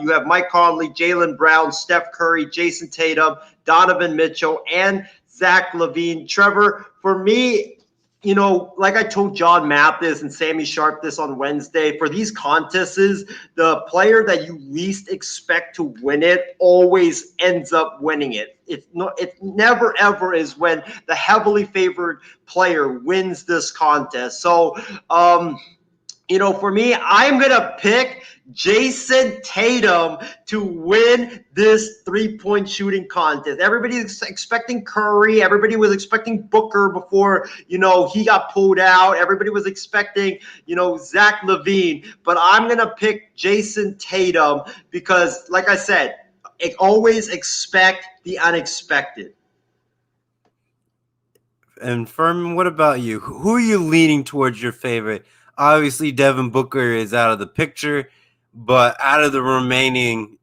You have Mike Conley, Jaylen Brown, Steph Curry, Jason Tatum, Donovan Mitchell, and Zach LaVine. Trevor, for me, you know, like I told John Mathis and Sammy Sharp this on Wednesday, for these contests, the player that you least expect to win it always ends up winning it. It never ever is when the heavily favored player wins this contest. So, you know, for me, I'm going to pick Jason Tatum to win this three-point shooting contest. Everybody's expecting Curry. Everybody was expecting Booker before, you know, he got pulled out. Everybody was expecting, you know, Zach LaVine. But I'm going to pick Jason Tatum because, like I said, always expect the unexpected. And Furman, what about you? Who are you leaning towards your favorite? Obviously, Devin Booker is out of the picture, but out of the remaining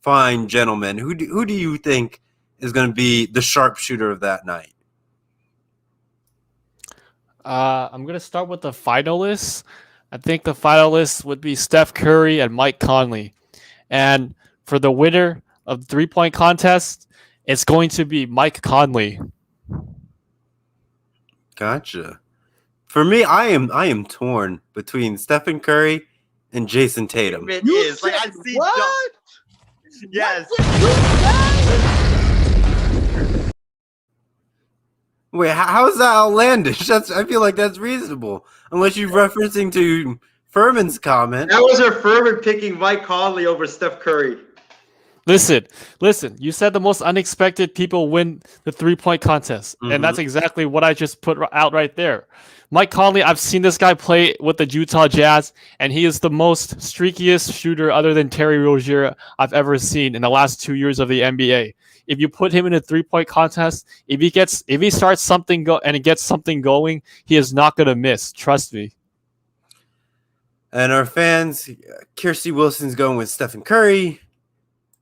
fine gentlemen, who do you think is going to be the sharpshooter of that night? I'm going to start with the finalists. I think the finalists would be Steph Curry and Mike Conley. And for the winner of the three-point contest, it's going to be Mike Conley. Gotcha. For me, I am torn between Stephen Curry and Jason Tatum. It is. Like, I see what? Yes. Wait, how is that outlandish? I feel like that's reasonable, unless you're referencing to Furman's comment. That was her Furman picking Mike Conley over Steph Curry. Listen. You said the most unexpected people win the three-point contest. And that's exactly what I just put out right there. Mike Conley, I've seen this guy play with the Utah Jazz, and he is the most streakiest shooter other than Terry Rozier I've ever seen in the last 2 years of the NBA. If you put him in a three-point contest, if he starts something and he gets something going, he is not going to miss. Trust me. And our fans, Kirsty Wilson's going with Stephen Curry.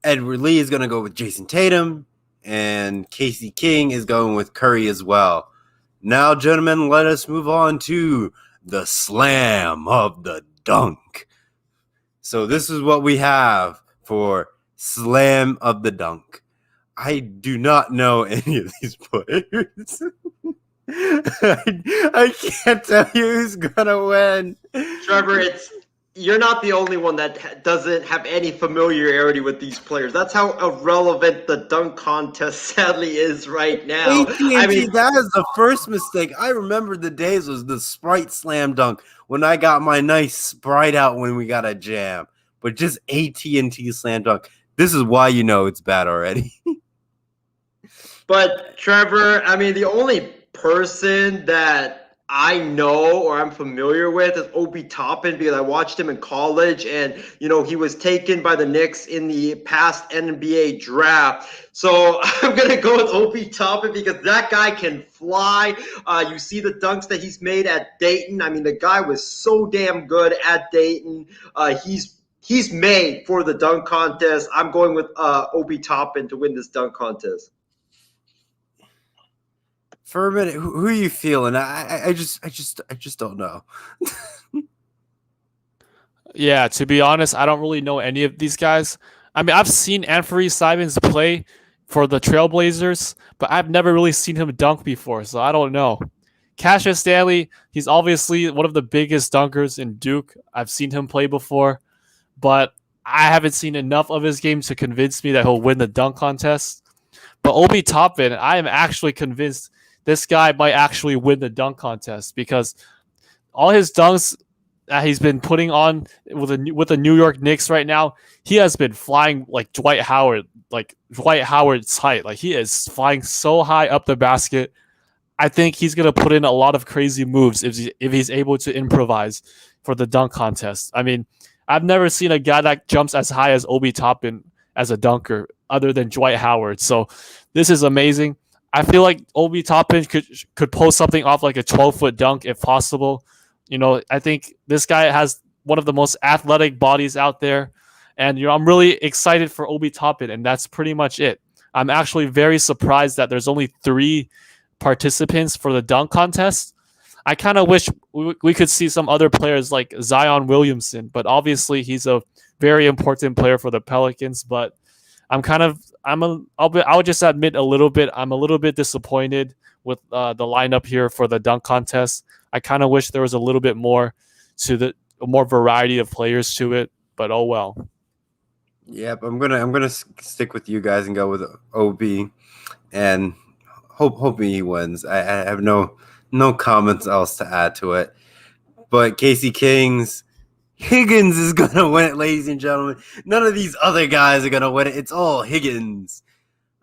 Edward Lee is going to go with Jason Tatum. And Casey King is going with Curry as well. Now, gentlemen, let us move on to the slam of the dunk. So this is what we have for slam of the dunk. I do not know any of these players. I can't tell you who's going to win. Trevor, you're not the only one that doesn't have any familiarity with these players. That's how irrelevant the dunk contest sadly is right now. AT&T, that is the first mistake. I remember the days was the Sprite slam dunk when I got my nice Sprite out when we got a jam. But just AT&T slam dunk. This is why you know it's bad already. But Trevor, I mean, the only person that I know or I'm familiar with is Obi Toppin because I watched him in college and, you know, he was taken by the Knicks in the past NBA draft. So I'm going to go with Obi Toppin because that guy can fly. You see the dunks that he's made at Dayton. I mean, the guy was so damn good at Dayton. He's made for the dunk contest. I'm going with Obi Toppin to win this dunk contest. For a minute, who are you feeling? I just don't know. Yeah, to be honest, I don't really know any of these guys. I mean, I've seen Anthony Simons play for the Trailblazers, but I've never really seen him dunk before, so I don't know. Cassius Stanley, he's obviously one of the biggest dunkers in Duke. I've seen him play before, but I haven't seen enough of his game to convince me that he'll win the dunk contest. But Obi Toppin, I am actually convinced this guy might actually win the dunk contest because all his dunks that he's been putting on with the New York Knicks right now, he has been flying like Dwight Howard's height. Like he is flying so high up the basket. I think he's gonna put in a lot of crazy moves if he's able to improvise for the dunk contest. I mean, I've never seen a guy that jumps as high as Obi Toppin as a dunker, other than Dwight Howard. So this is amazing. I feel like Obi Toppin could pull something off like a 12-foot dunk if possible. You know, I think this guy has one of the most athletic bodies out there. And, you know, I'm really excited for Obi Toppin, and that's pretty much it. I'm actually very surprised that there's only 3 participants for the dunk contest. I kind of wish we could see some other players like Zion Williamson, but obviously he's a very important player for the Pelicans. But I'll just admit I'm a little bit disappointed with the lineup here for the dunk contest. I kind of wish there was a little bit more more variety of players to it, but oh well. Yep, I'm gonna stick with you guys and go with OB, and hope he wins. I have no comments else to add to it. But Casey Higgins is gonna win it, ladies and gentlemen. None of these other guys are gonna win it. It's all Higgins.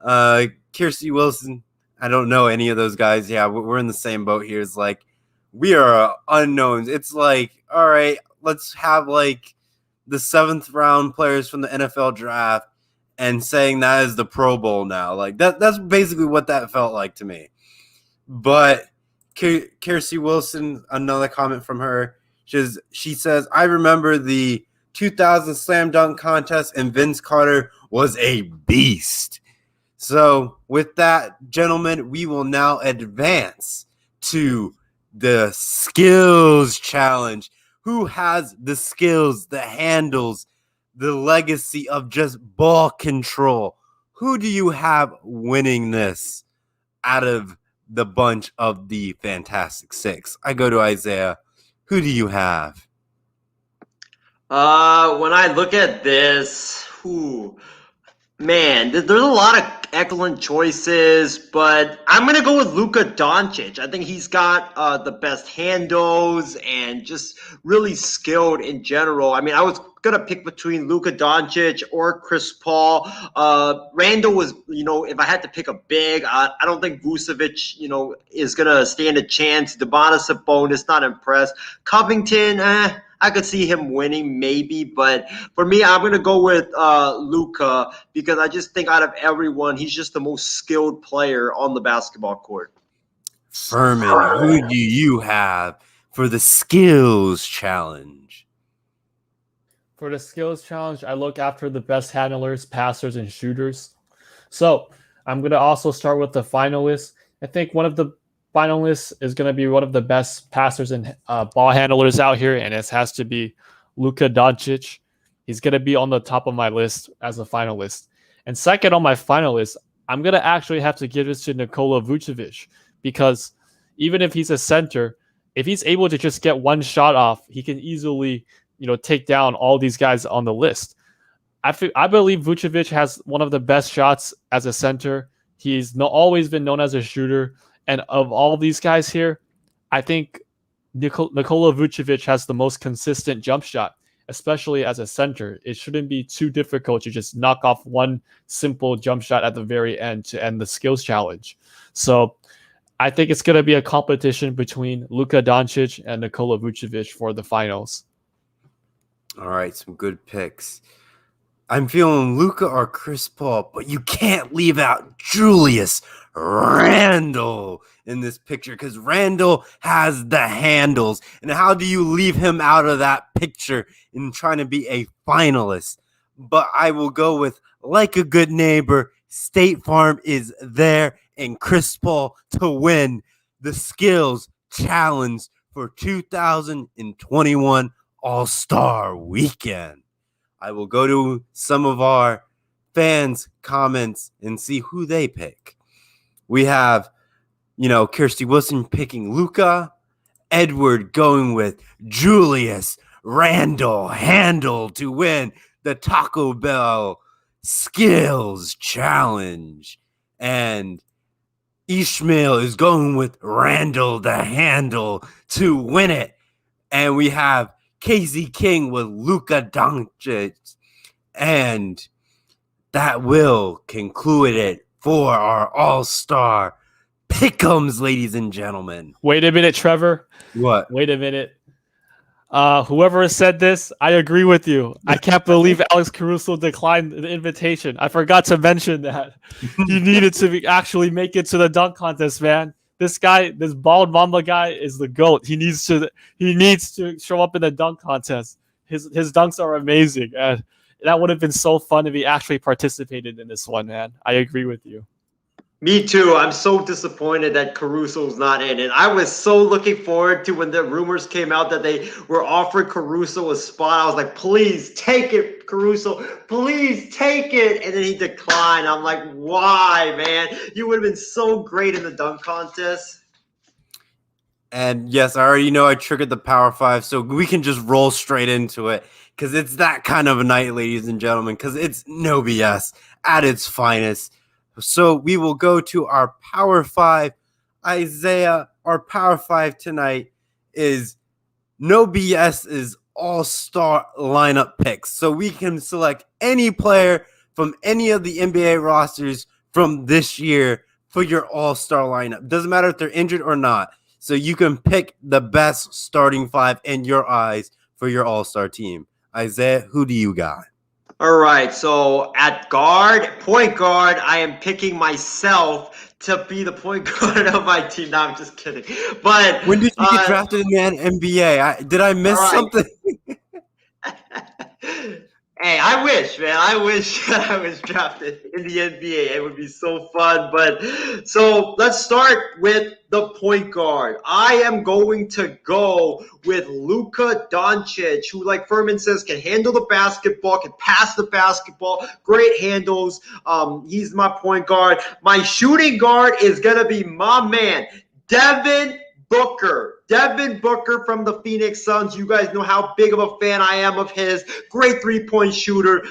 Kirsty Wilson. I don't know any of those guys. Yeah, we're in the same boat here. It's like we are unknowns. It's like, all right, let's have like the 7th round players from the NFL draft and saying that is the Pro Bowl now. Like that's basically what that felt like to me. But Kirsty Wilson, another comment from her. She says, I remember the 2000 slam dunk contest and Vince Carter was a beast. So with that, gentlemen, we will now advance to the skills challenge. Who has the skills, the handles, the legacy of just ball control? Who do you have winning this out of the bunch of the Fantastic Six? I go to Isaiah. Who do you have? When I look at this, man, there's a lot of excellent choices, but I'm going to go with Luka Doncic. I think he's got the best handles and just really skilled in general. I mean, I was going to pick between Luka Doncic or Chris Paul. Randall was, if I had to pick a big, I don't think Vucevic, is going to stand a chance. Domantas Sabonis, not impressed. Covington, I could see him winning maybe, but for me, I'm going to go with Luka because I just think out of everyone, he's just the most skilled player on the basketball court. Furman, who do you have for the skills challenge? For the skills challenge, I look after the best handlers, passers, and shooters. So I'm going to also start with the finalists. I think one of the finalists is going to be one of the best passers and ball handlers out here, and it has to be Luka Doncic. He's going to be on the top of my list as a finalist. And second on my finalist, I'm going to actually have to give this to Nikola Vucevic because even if he's a center, if he's able to just get one shot off, he can easily, take down all these guys on the list. I believe Vucevic has one of the best shots as a center. He's always been known as a shooter. And of all these guys here, I think Nikola Vucevic has the most consistent jump shot, especially as a center. It shouldn't be too difficult to just knock off one simple jump shot at the very end to end the skills challenge. So I think it's going to be a competition between Luka Doncic and Nikola Vucevic for the finals. All right, some good picks. I'm feeling Luka or Chris Paul, but you can't leave out Julius Randle in this picture because Randle has the handles. And how do you leave him out of that picture in trying to be a finalist? But I will go with, like a good neighbor, State Farm is there and Chris Paul to win the Skills Challenge for 2021 All-Star Weekend. I will go to some of our fans' comments and see who they pick. We have, Kirsty Wilson picking Luka, Edward going with Julius Randle Handle to win the Taco Bell Skills Challenge. And Ishmael is going with Randall the Handle to win it. And we have Casey King with Luka Doncic. And that will conclude it for our All-Star Pick'ems, ladies and gentlemen. Wait a minute, Trevor. What? Wait a minute. Whoever said this, I agree with you. I can't believe Alex Caruso declined the invitation. I forgot to mention that. He needed to actually make it to the dunk contest, man. This guy, this bald mamba guy is the GOAT. He needs to show up in the dunk contest. His dunks are amazing. And that would have been so fun if he actually participated in this one, man. I agree with you. Me too. I'm so disappointed that Caruso's not in it. I was so looking forward to when the rumors came out that they were offering Caruso a spot. I was like, please take it, Caruso. Please take it. And then he declined. I'm like, why, man? You would have been so great in the dunk contest. And yes, I already know I triggered the Power 5, so we can just roll straight into it. Because it's that kind of a night, ladies and gentlemen. Because it's no BS at its finest. So we will go to our Power 5. Isaiah, our Power 5 tonight is No BS's all-star lineup picks. So we can select any player from any of the NBA rosters from this year for your all-star lineup. Doesn't matter if they're injured or not. So you can pick the best starting 5 in your eyes for your all-star team. Isaiah, who do you got? All right, so at point guard, I am picking myself to be the point guard of my team. No, I'm just kidding. But when did you get drafted in the NBA? Did I miss something? Hey, I wish, man. I wish I was drafted in the NBA. It would be so fun. But so let's start with the point guard. I am going to go with Luka Doncic, who, like Furman says, can handle the basketball, can pass the basketball, great handles. He's my point guard. My shooting guard is going to be my man, Devin Booker. Devin Booker from the Phoenix Suns. You guys know how big of a fan I am of his. Great three-point shooter.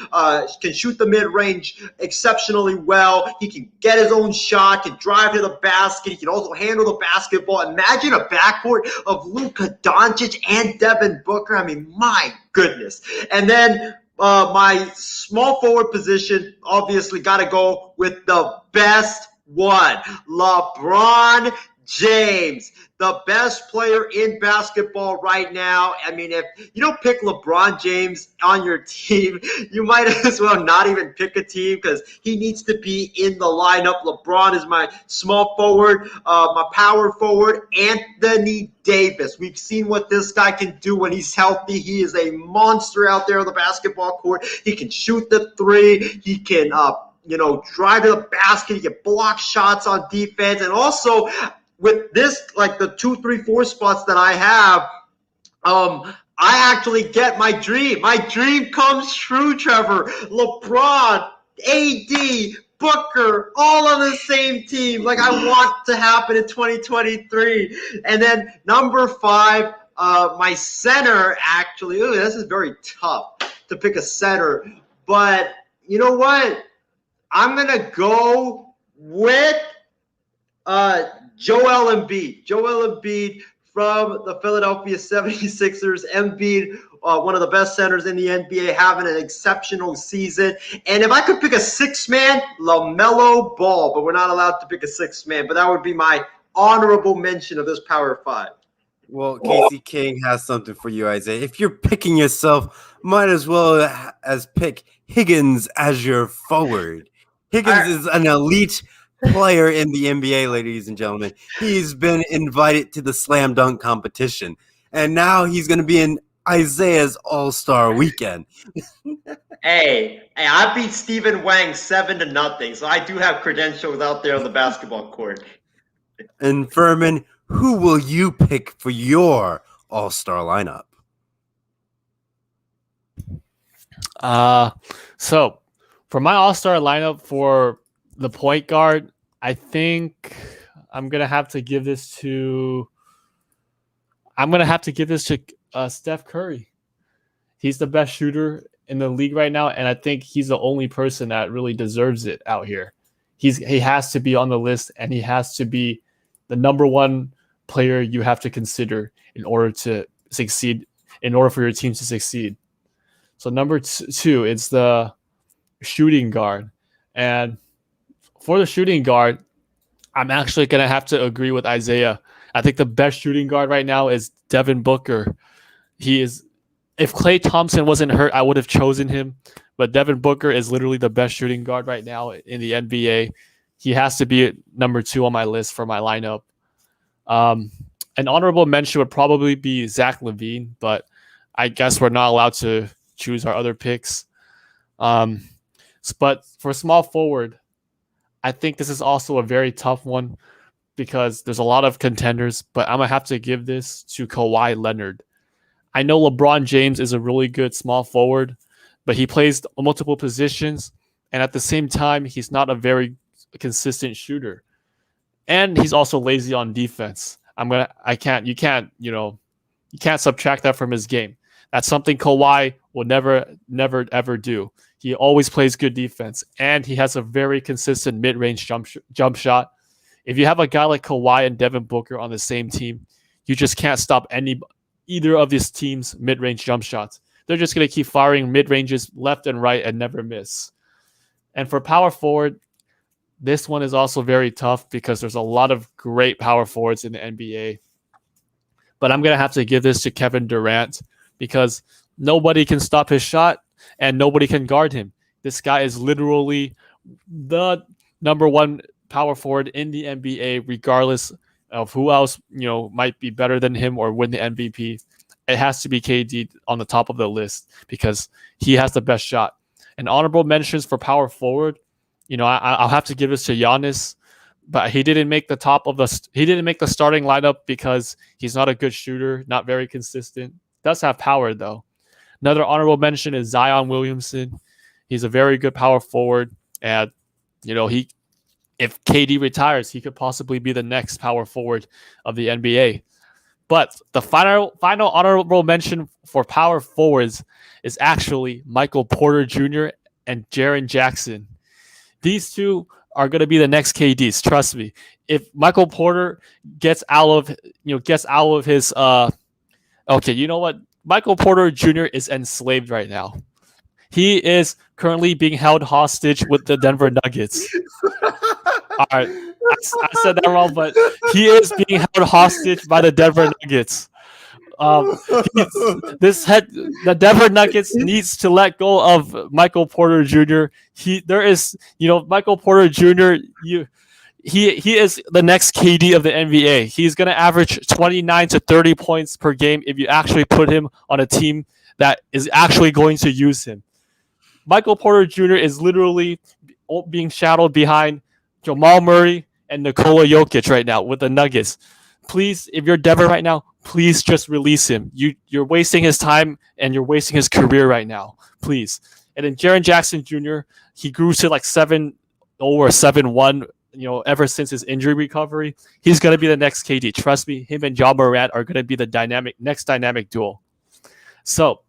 Can shoot the mid-range exceptionally well. He can get his own shot, can drive to the basket. He can also handle the basketball. Imagine a backcourt of Luka Doncic and Devin Booker. I mean, my goodness. And then my small forward position, obviously got to go with the best one, LeBron James, the best player in basketball right now. I mean, if you don't pick LeBron James on your team, you might as well not even pick a team because he needs to be in the lineup. LeBron is my small forward, my power forward, Anthony Davis. We've seen what this guy can do when he's healthy. He is a monster out there on the basketball court. He can shoot the three. He can, drive to the basket. He can block shots on defense. And also, with this, like the 2, 3, 4 spots that I have, I actually get my dream. My dream comes true, Trevor. LeBron, AD, Booker, all on the same team. Like I want to happen in 2023. And then number 5, my center actually. Ooh, this is very tough to pick a center. But you know what? I'm going to go with Joel Embiid. Joel Embiid from the Philadelphia 76ers. Embiid, one of the best centers in the NBA, having an exceptional season. And if I could pick a sixth man, LaMelo Ball. But we're not allowed to pick a sixth man. But that would be my honorable mention of this Power 5. Well, Casey King has something for you, Isaiah. If you're picking yourself, might as well as pick Higgins as your forward. Higgins is an elite player in the NBA, ladies and gentlemen. He's been invited to the slam dunk competition, and now he's going to be in Isaiah's All-Star Weekend. Hey, I beat Stephen Wang 7-0, so I do have credentials out there on the basketball court. And Furman, who will you pick for your all-star lineup? So for my all-star lineup for the point guard, I think I'm gonna have to give this to Steph Curry. He's the best shooter in the league right now, and I think he's the only person that really deserves it out here. He has to be on the list, and he has to be the number one player you have to consider in order to succeed, in order for your team to succeed. So number two, it's the shooting guard. And for the shooting guard, I'm actually going to have to agree with Isaiah. I think the best shooting guard right now is Devin Booker. If Klay Thompson wasn't hurt, I would have chosen him. But Devin Booker is literally the best shooting guard right now in the NBA. He has to be number 2 on my list for my lineup. An honorable mention would probably be Zach LaVine, but I guess we're not allowed to choose our other picks. But for small forward, I think this is also a very tough one because there's a lot of contenders, but I'm going to have to give this to Kawhi Leonard. I know LeBron James is a really good small forward, but he plays multiple positions, and at the same time, he's not a very consistent shooter. And he's also lazy on defense. You can't subtract that from his game. That's something Kawhi will never, ever do. He always plays good defense, and he has a very consistent mid-range jump shot. If you have a guy like Kawhi and Devin Booker on the same team, you just can't stop either of these teams' mid-range jump shots. They're just going to keep firing mid-ranges left and right and never miss. And for power forward, this one is also very tough because there's a lot of great power forwards in the NBA. But I'm going to have to give this to Kevin Durant because nobody can stop his shot and nobody can guard him. This guy is literally the number one power forward in the NBA, regardless of who else might be better than him or win the MVP. It has to be KD on the top of the list because he has the best shot. And honorable mentions for power forward, I'll have to give this to Giannis, but he didn't make the starting lineup because he's not a good shooter, not very consistent. Does have power though. Another honorable mention is Zion Williamson. He's a very good power forward, and if KD retires, he could possibly be the next power forward of the NBA. But the final honorable mention for power forwards is actually Michael Porter Jr. and Jaren Jackson. These two are going to be the next KDs. Trust me. If Michael Porter gets out of his okay, you know what? Michael Porter Jr. is enslaved right now. He is currently being held hostage with the Denver Nuggets. All right, I said that wrong, but he is being held hostage by the Denver Nuggets. The Denver Nuggets needs to let go of Michael Porter Jr. Michael Porter Jr. He is the next KD of the NBA. He's going to average 29 to 30 points per game if you actually put him on a team that is actually going to use him. Michael Porter Jr. is literally being shadowed behind Jamal Murray and Nikola Jokic right now with the Nuggets. Please, if you're Denver right now, please just release him. You're wasting his time and you're wasting his career right now. Please. And then Jaren Jackson Jr., he grew to like 7-0 or 7-1, ever since his injury recovery. He's going to be the next KD. Trust me, him and Ja Morant are going to be the next dynamic duo. So,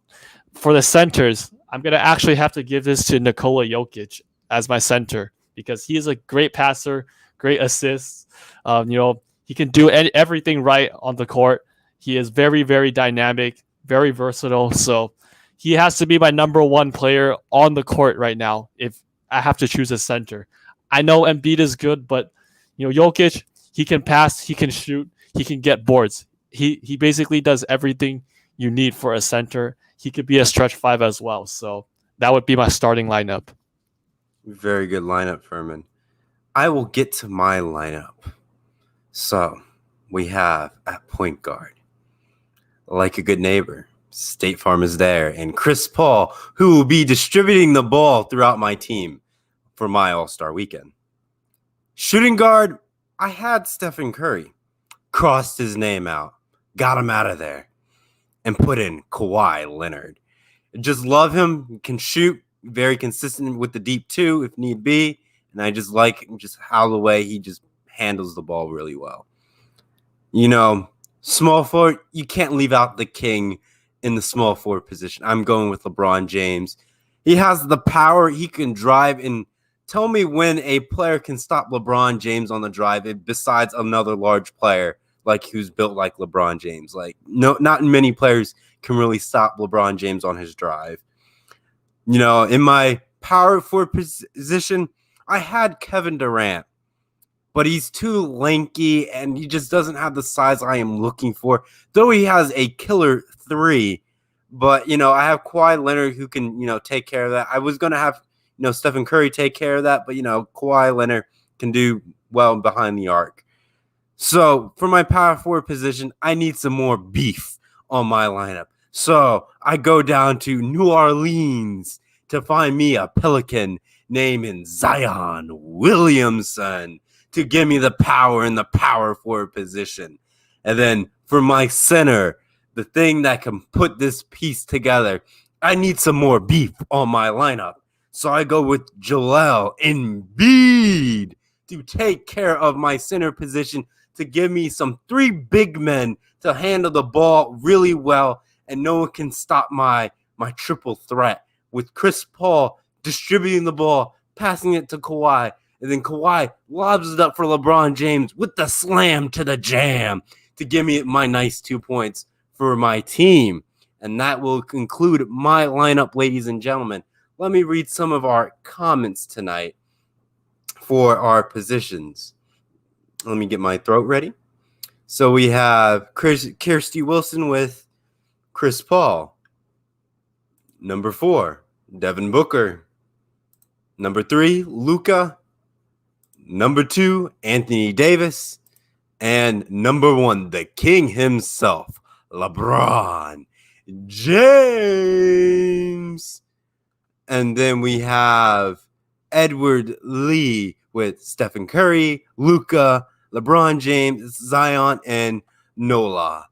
for the centers, I'm going to actually have to give this to Nikola Jokic as my center because he is a great passer, great assists. He can do everything right on the court. He is very, very dynamic, very versatile. So he has to be my number one player on the court right now if I have to choose a center. I know Embiid is good, but Jokic, he can pass, he can shoot, he can get boards. He basically does everything you need for a center. He could be a stretch 5 as well. So that would be my starting lineup. Very good lineup, Furman. I will get to my lineup. So we have at point guard, like a good neighbor, State Farm is there, and Chris Paul, who will be distributing the ball throughout my team for my All-Star weekend. Shooting guard, I had Stephen Curry. Crossed his name out, got him out of there, and put in Kawhi Leonard. Just love him, can shoot, very consistent with the deep two if need be, and I just like just how the way he just handles the ball really well. You know, small forward, you can't leave out the king in the small forward position. I'm going with LeBron James. He has the power. He can drive. And tell me when a player can stop LeBron James on the drive besides another large player like who's built like LeBron James. Like, no, not many players can really stop LeBron James on his drive. You know, in my power forward position, I had Kevin Durant, but he's too lanky and he just doesn't have the size I am looking for. Though he has a killer three, but, you know, I have Kawhi Leonard who can, you know, take care of that. I was going to have, you know, Stephen Curry take care of that, but, you know, Kawhi Leonard can do well behind the arc. So for my power forward position, I need some more beef on my lineup. So I go down to New Orleans to find me a Pelican named Zion Williamson to give me the power in the power forward position. And then for my center, the thing that can put this piece together, I need some more beef on my lineup. So I go with Joel Embiid to take care of my center position, to give me some three big men to handle the ball really well, and no one can stop my triple threat with Chris Paul distributing the ball, passing it to Kawhi, and then Kawhi lobs it up for LeBron James with the slam to the jam to give me my nice 2 points for my team. And that will conclude my lineup, ladies and gentlemen. Let me read some of our comments tonight for our positions. Let me get my throat ready. So we have Kirsty Wilson with Chris Paul. Number 4, Devin Booker. Number 3, Luka. Number 2, Anthony Davis. And number 1, the king himself, LeBron James. And then we have Edward Lee with Stephen Curry, Luka, LeBron James, Zion, and Nola.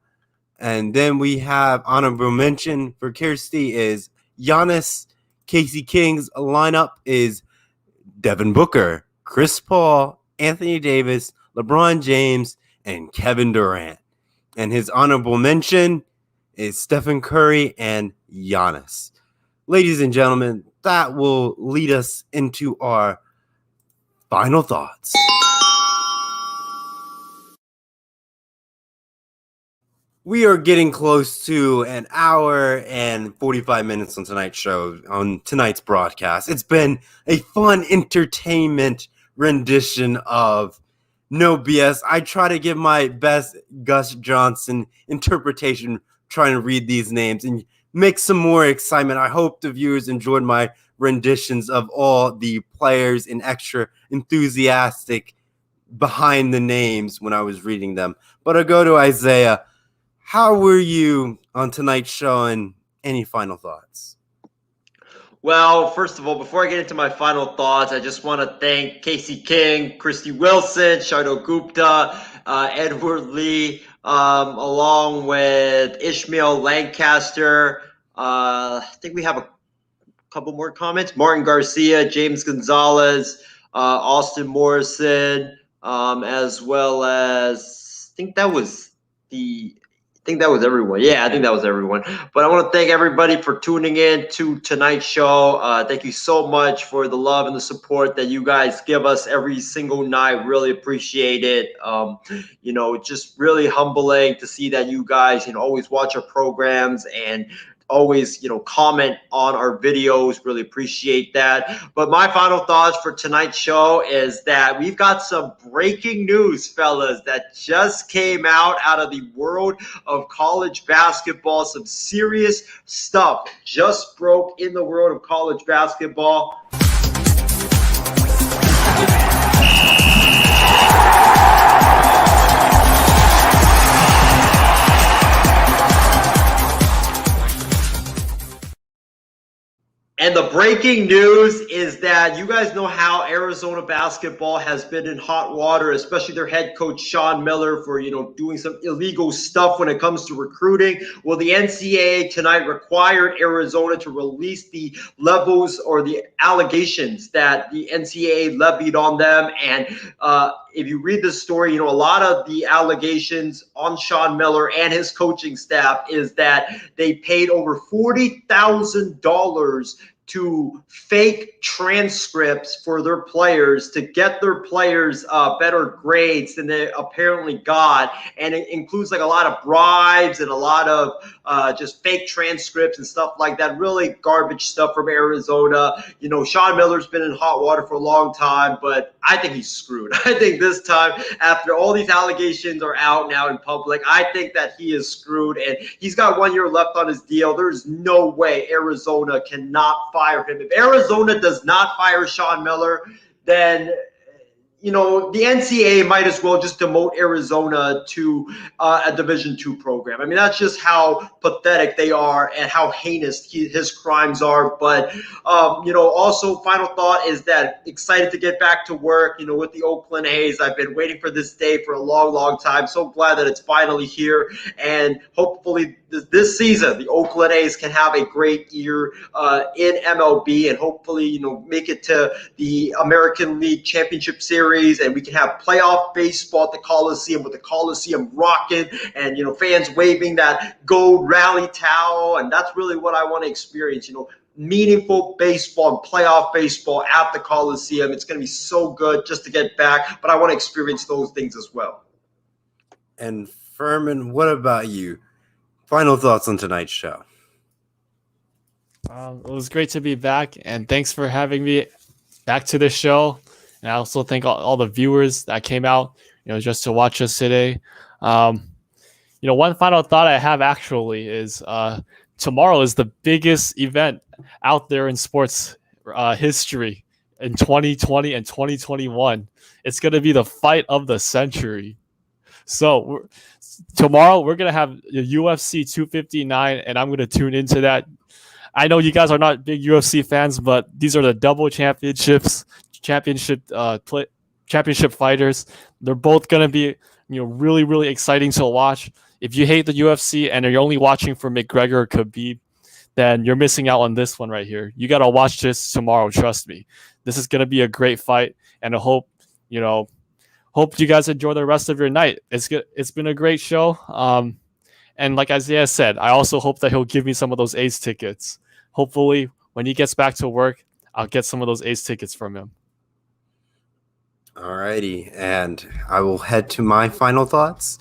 And then we have honorable mention for Kirsty is Giannis. Casey King's lineup is Devin Booker, Chris Paul, Anthony Davis, LeBron James, and Kevin Durant. And his honorable mention is Stephen Curry and Giannis. Ladies and gentlemen, that will lead us into our final thoughts. We are getting close to an hour and 45 minutes on tonight's show, on tonight's broadcast. It's been a fun entertainment rendition of No BS. I try to give my best Gus Johnson interpretation, trying to read these names and make some more excitement. I hope the viewers enjoyed my renditions of all the players and extra enthusiastic behind the names when I was reading them. But I'll go to Isaiah. How were you on tonight's show, and any final thoughts? Well, first of all, before I get into my final thoughts, I just want to thank Casey King, Christy Wilson, Shaido Gupta, Edward Lee, along with Ishmael Lancaster. I think we have a couple more comments. Martin Garcia, James Gonzalez, Austin Morrison, as well as I think that was everyone. Yeah, I think that was everyone. But I want to thank everybody for tuning in to tonight's show. Thank you so much for the love and the support that you guys give us every single night. Really appreciate it. You know, it's just really humbling to see that you guys, you know, always watch our programs and always, you know, comment on our videos. Really appreciate that. But my final thoughts for tonight's show is that we've got some breaking news, fellas, that just came out of the world of college basketball. Some serious stuff just broke in the world of college basketball. and the breaking news is that you guys know how Arizona basketball has been in hot water, especially their head coach Sean Miller for doing some illegal stuff when it comes to recruiting. Well, the NCAA tonight required Arizona to release the levels or the allegations that the NCAA levied on them, and if you read the story, a lot of the allegations on Sean Miller and his coaching staff is that they paid over $40,000 to fake transcripts for their players to get their players better grades than they apparently got. And it includes like a lot of bribes and a lot of just fake transcripts and stuff like that. Really garbage stuff from Arizona. Sean Miller's been in hot water for a long time, but I think he's screwed. I think this time, after all these allegations are out now in public, I think that he is screwed, and he's got 1 year left on his deal. There's no way Arizona cannot fire him. If Arizona does not fire Sean Miller, then the NCAA might as well just demote Arizona to a Division II program. I mean, that's just how pathetic they are and how heinous his crimes are. But, also final thought is that excited to get back to work, with the Oakland A's. I've been waiting for this day for a long, long time. So glad that it's finally here. And hopefully this season, the Oakland A's can have a great year in MLB and hopefully, make it to the American League Championship Series, and we can have playoff baseball at the Coliseum with the Coliseum rocking and, fans waving that gold rally towel. And that's really what I want to experience, meaningful baseball and playoff baseball at the Coliseum. It's going to be so good just to get back, but I want to experience those things as well. And Furman, what about you? Final thoughts on tonight's show. It was great to be back, and thanks for having me back to the show. And I also thank all the viewers that came out, just to watch us today. One final thought I have actually is tomorrow is the biggest event out there in sports history in 2020 and 2021. It's going to be the fight of the century. So tomorrow we're going to have the UFC 259, and I'm going to tune into that. I know you guys are not big UFC fans, but these are the double championship fighters. They're both going to be, really, really exciting to watch. If you hate the UFC and you're only watching for McGregor or Khabib, then you're missing out on this one right here. You got to watch this tomorrow. Trust me. This is going to be a great fight, and I hope you guys enjoy the rest of your night. It's been a great show. And like Isaiah said, I also hope that he'll give me some of those A's tickets. Hopefully, when he gets back to work, I'll get some of those A's tickets from him. All righty, and I will head to my final thoughts.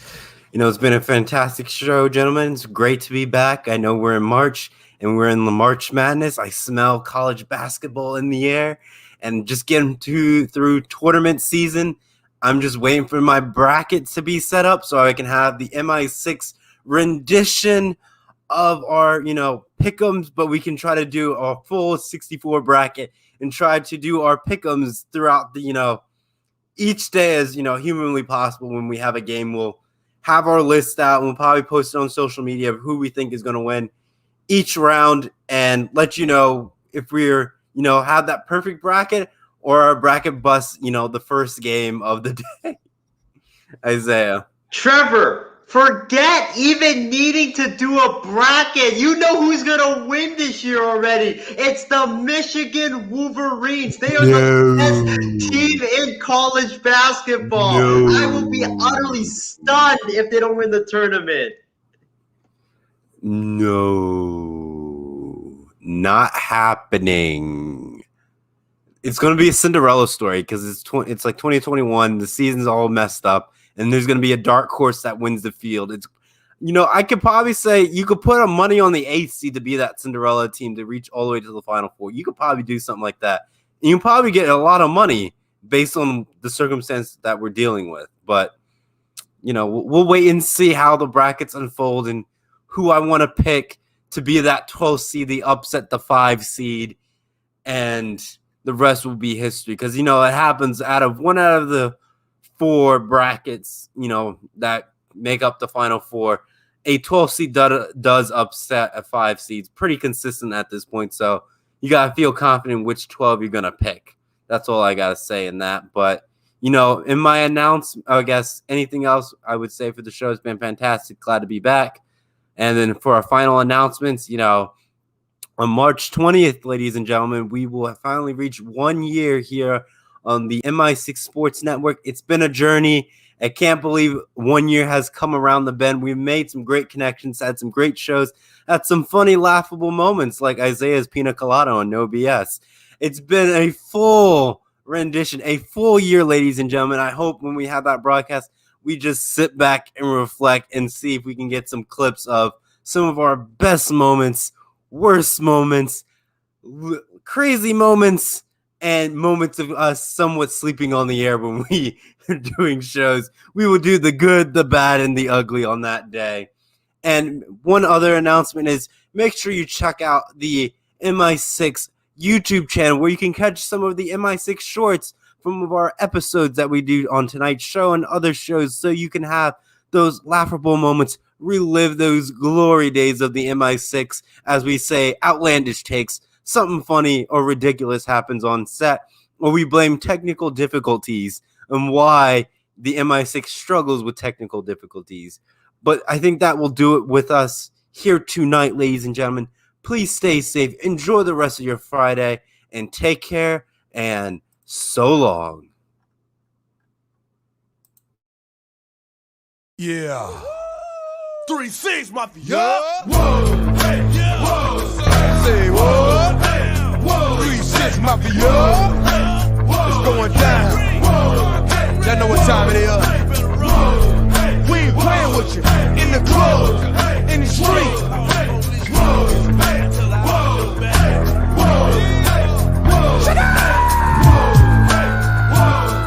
It's been a fantastic show, gentlemen. It's great to be back. I know we're in March, and we're in the March Madness. I smell college basketball in the air, and just getting through tournament season. I'm just waiting for my bracket to be set up so I can have the MI6 rendition of our, pick'ems, but we can try to do a full 64 bracket and try to do our pick'ems throughout the, each day as, humanly possible. When we have a game, we'll have our list out and we'll probably post it on social media of who we think is going to win each round and let you know if we're, have that perfect bracket or our bracket busts, the first game of the day. Isaiah. Trevor, forget even needing to do a bracket. You know who's going to win this year already. It's the Michigan Wolverines. They are the best team in college basketball. I will be utterly stunned if they don't win the tournament. No, not happening. It's going to be a Cinderella story because it's like 2021. The season's all messed up. And there's going to be a dark horse that wins the field. It's, I could probably say you could put a money on the 8th seed to be that Cinderella team to reach all the way to the Final Four. You could probably do something like that. And you can probably get a lot of money based on the circumstance that we're dealing with. But, we'll wait and see how the brackets unfold and who I want to pick to be that 12th seed, the upset the 5 seed, and the rest will be history. Because, it happens out of the 4 brackets, that make up the Final Four. A 12 seed does upset a 5 seed. Pretty consistent at this point. So, you got to feel confident which 12 you're going to pick. That's all I got to say in that. But, you know, in my announcement, I guess anything else I would say for the show has been fantastic. Glad to be back. And then for our final announcements, you know, on March 20th, ladies and gentlemen, we will finally reach 1 year here on the MI6 Sports Network. It's been a journey. I can't believe 1 year has come around the bend. We've made some great connections, had some great shows, had some funny, laughable moments like Isaiah's Pina Colada on No BS. It's been a full rendition, a full year, ladies and gentlemen. I hope when we have that broadcast, we just sit back and reflect and see if we can get some clips of some of our best moments, worst moments, crazy moments, and moments of us somewhat sleeping on the air when we are doing shows. We will do the good, the bad, and the ugly on that day. And one other announcement is make sure you check out the MI6 YouTube channel where you can catch some of the MI6 shorts from our episodes that we do on tonight's show and other shows, so you can have those laughable moments, relive those glory days of the MI6, as we say, outlandish takes, something funny or ridiculous happens on set, or we blame technical difficulties and why the MI6 struggles with technical difficulties. But I think that will do it with us here tonight, ladies and gentlemen. Please stay safe, enjoy the rest of your Friday, and take care, and so long. Yeah. 3-6, Mafia. Yeah. Whoa.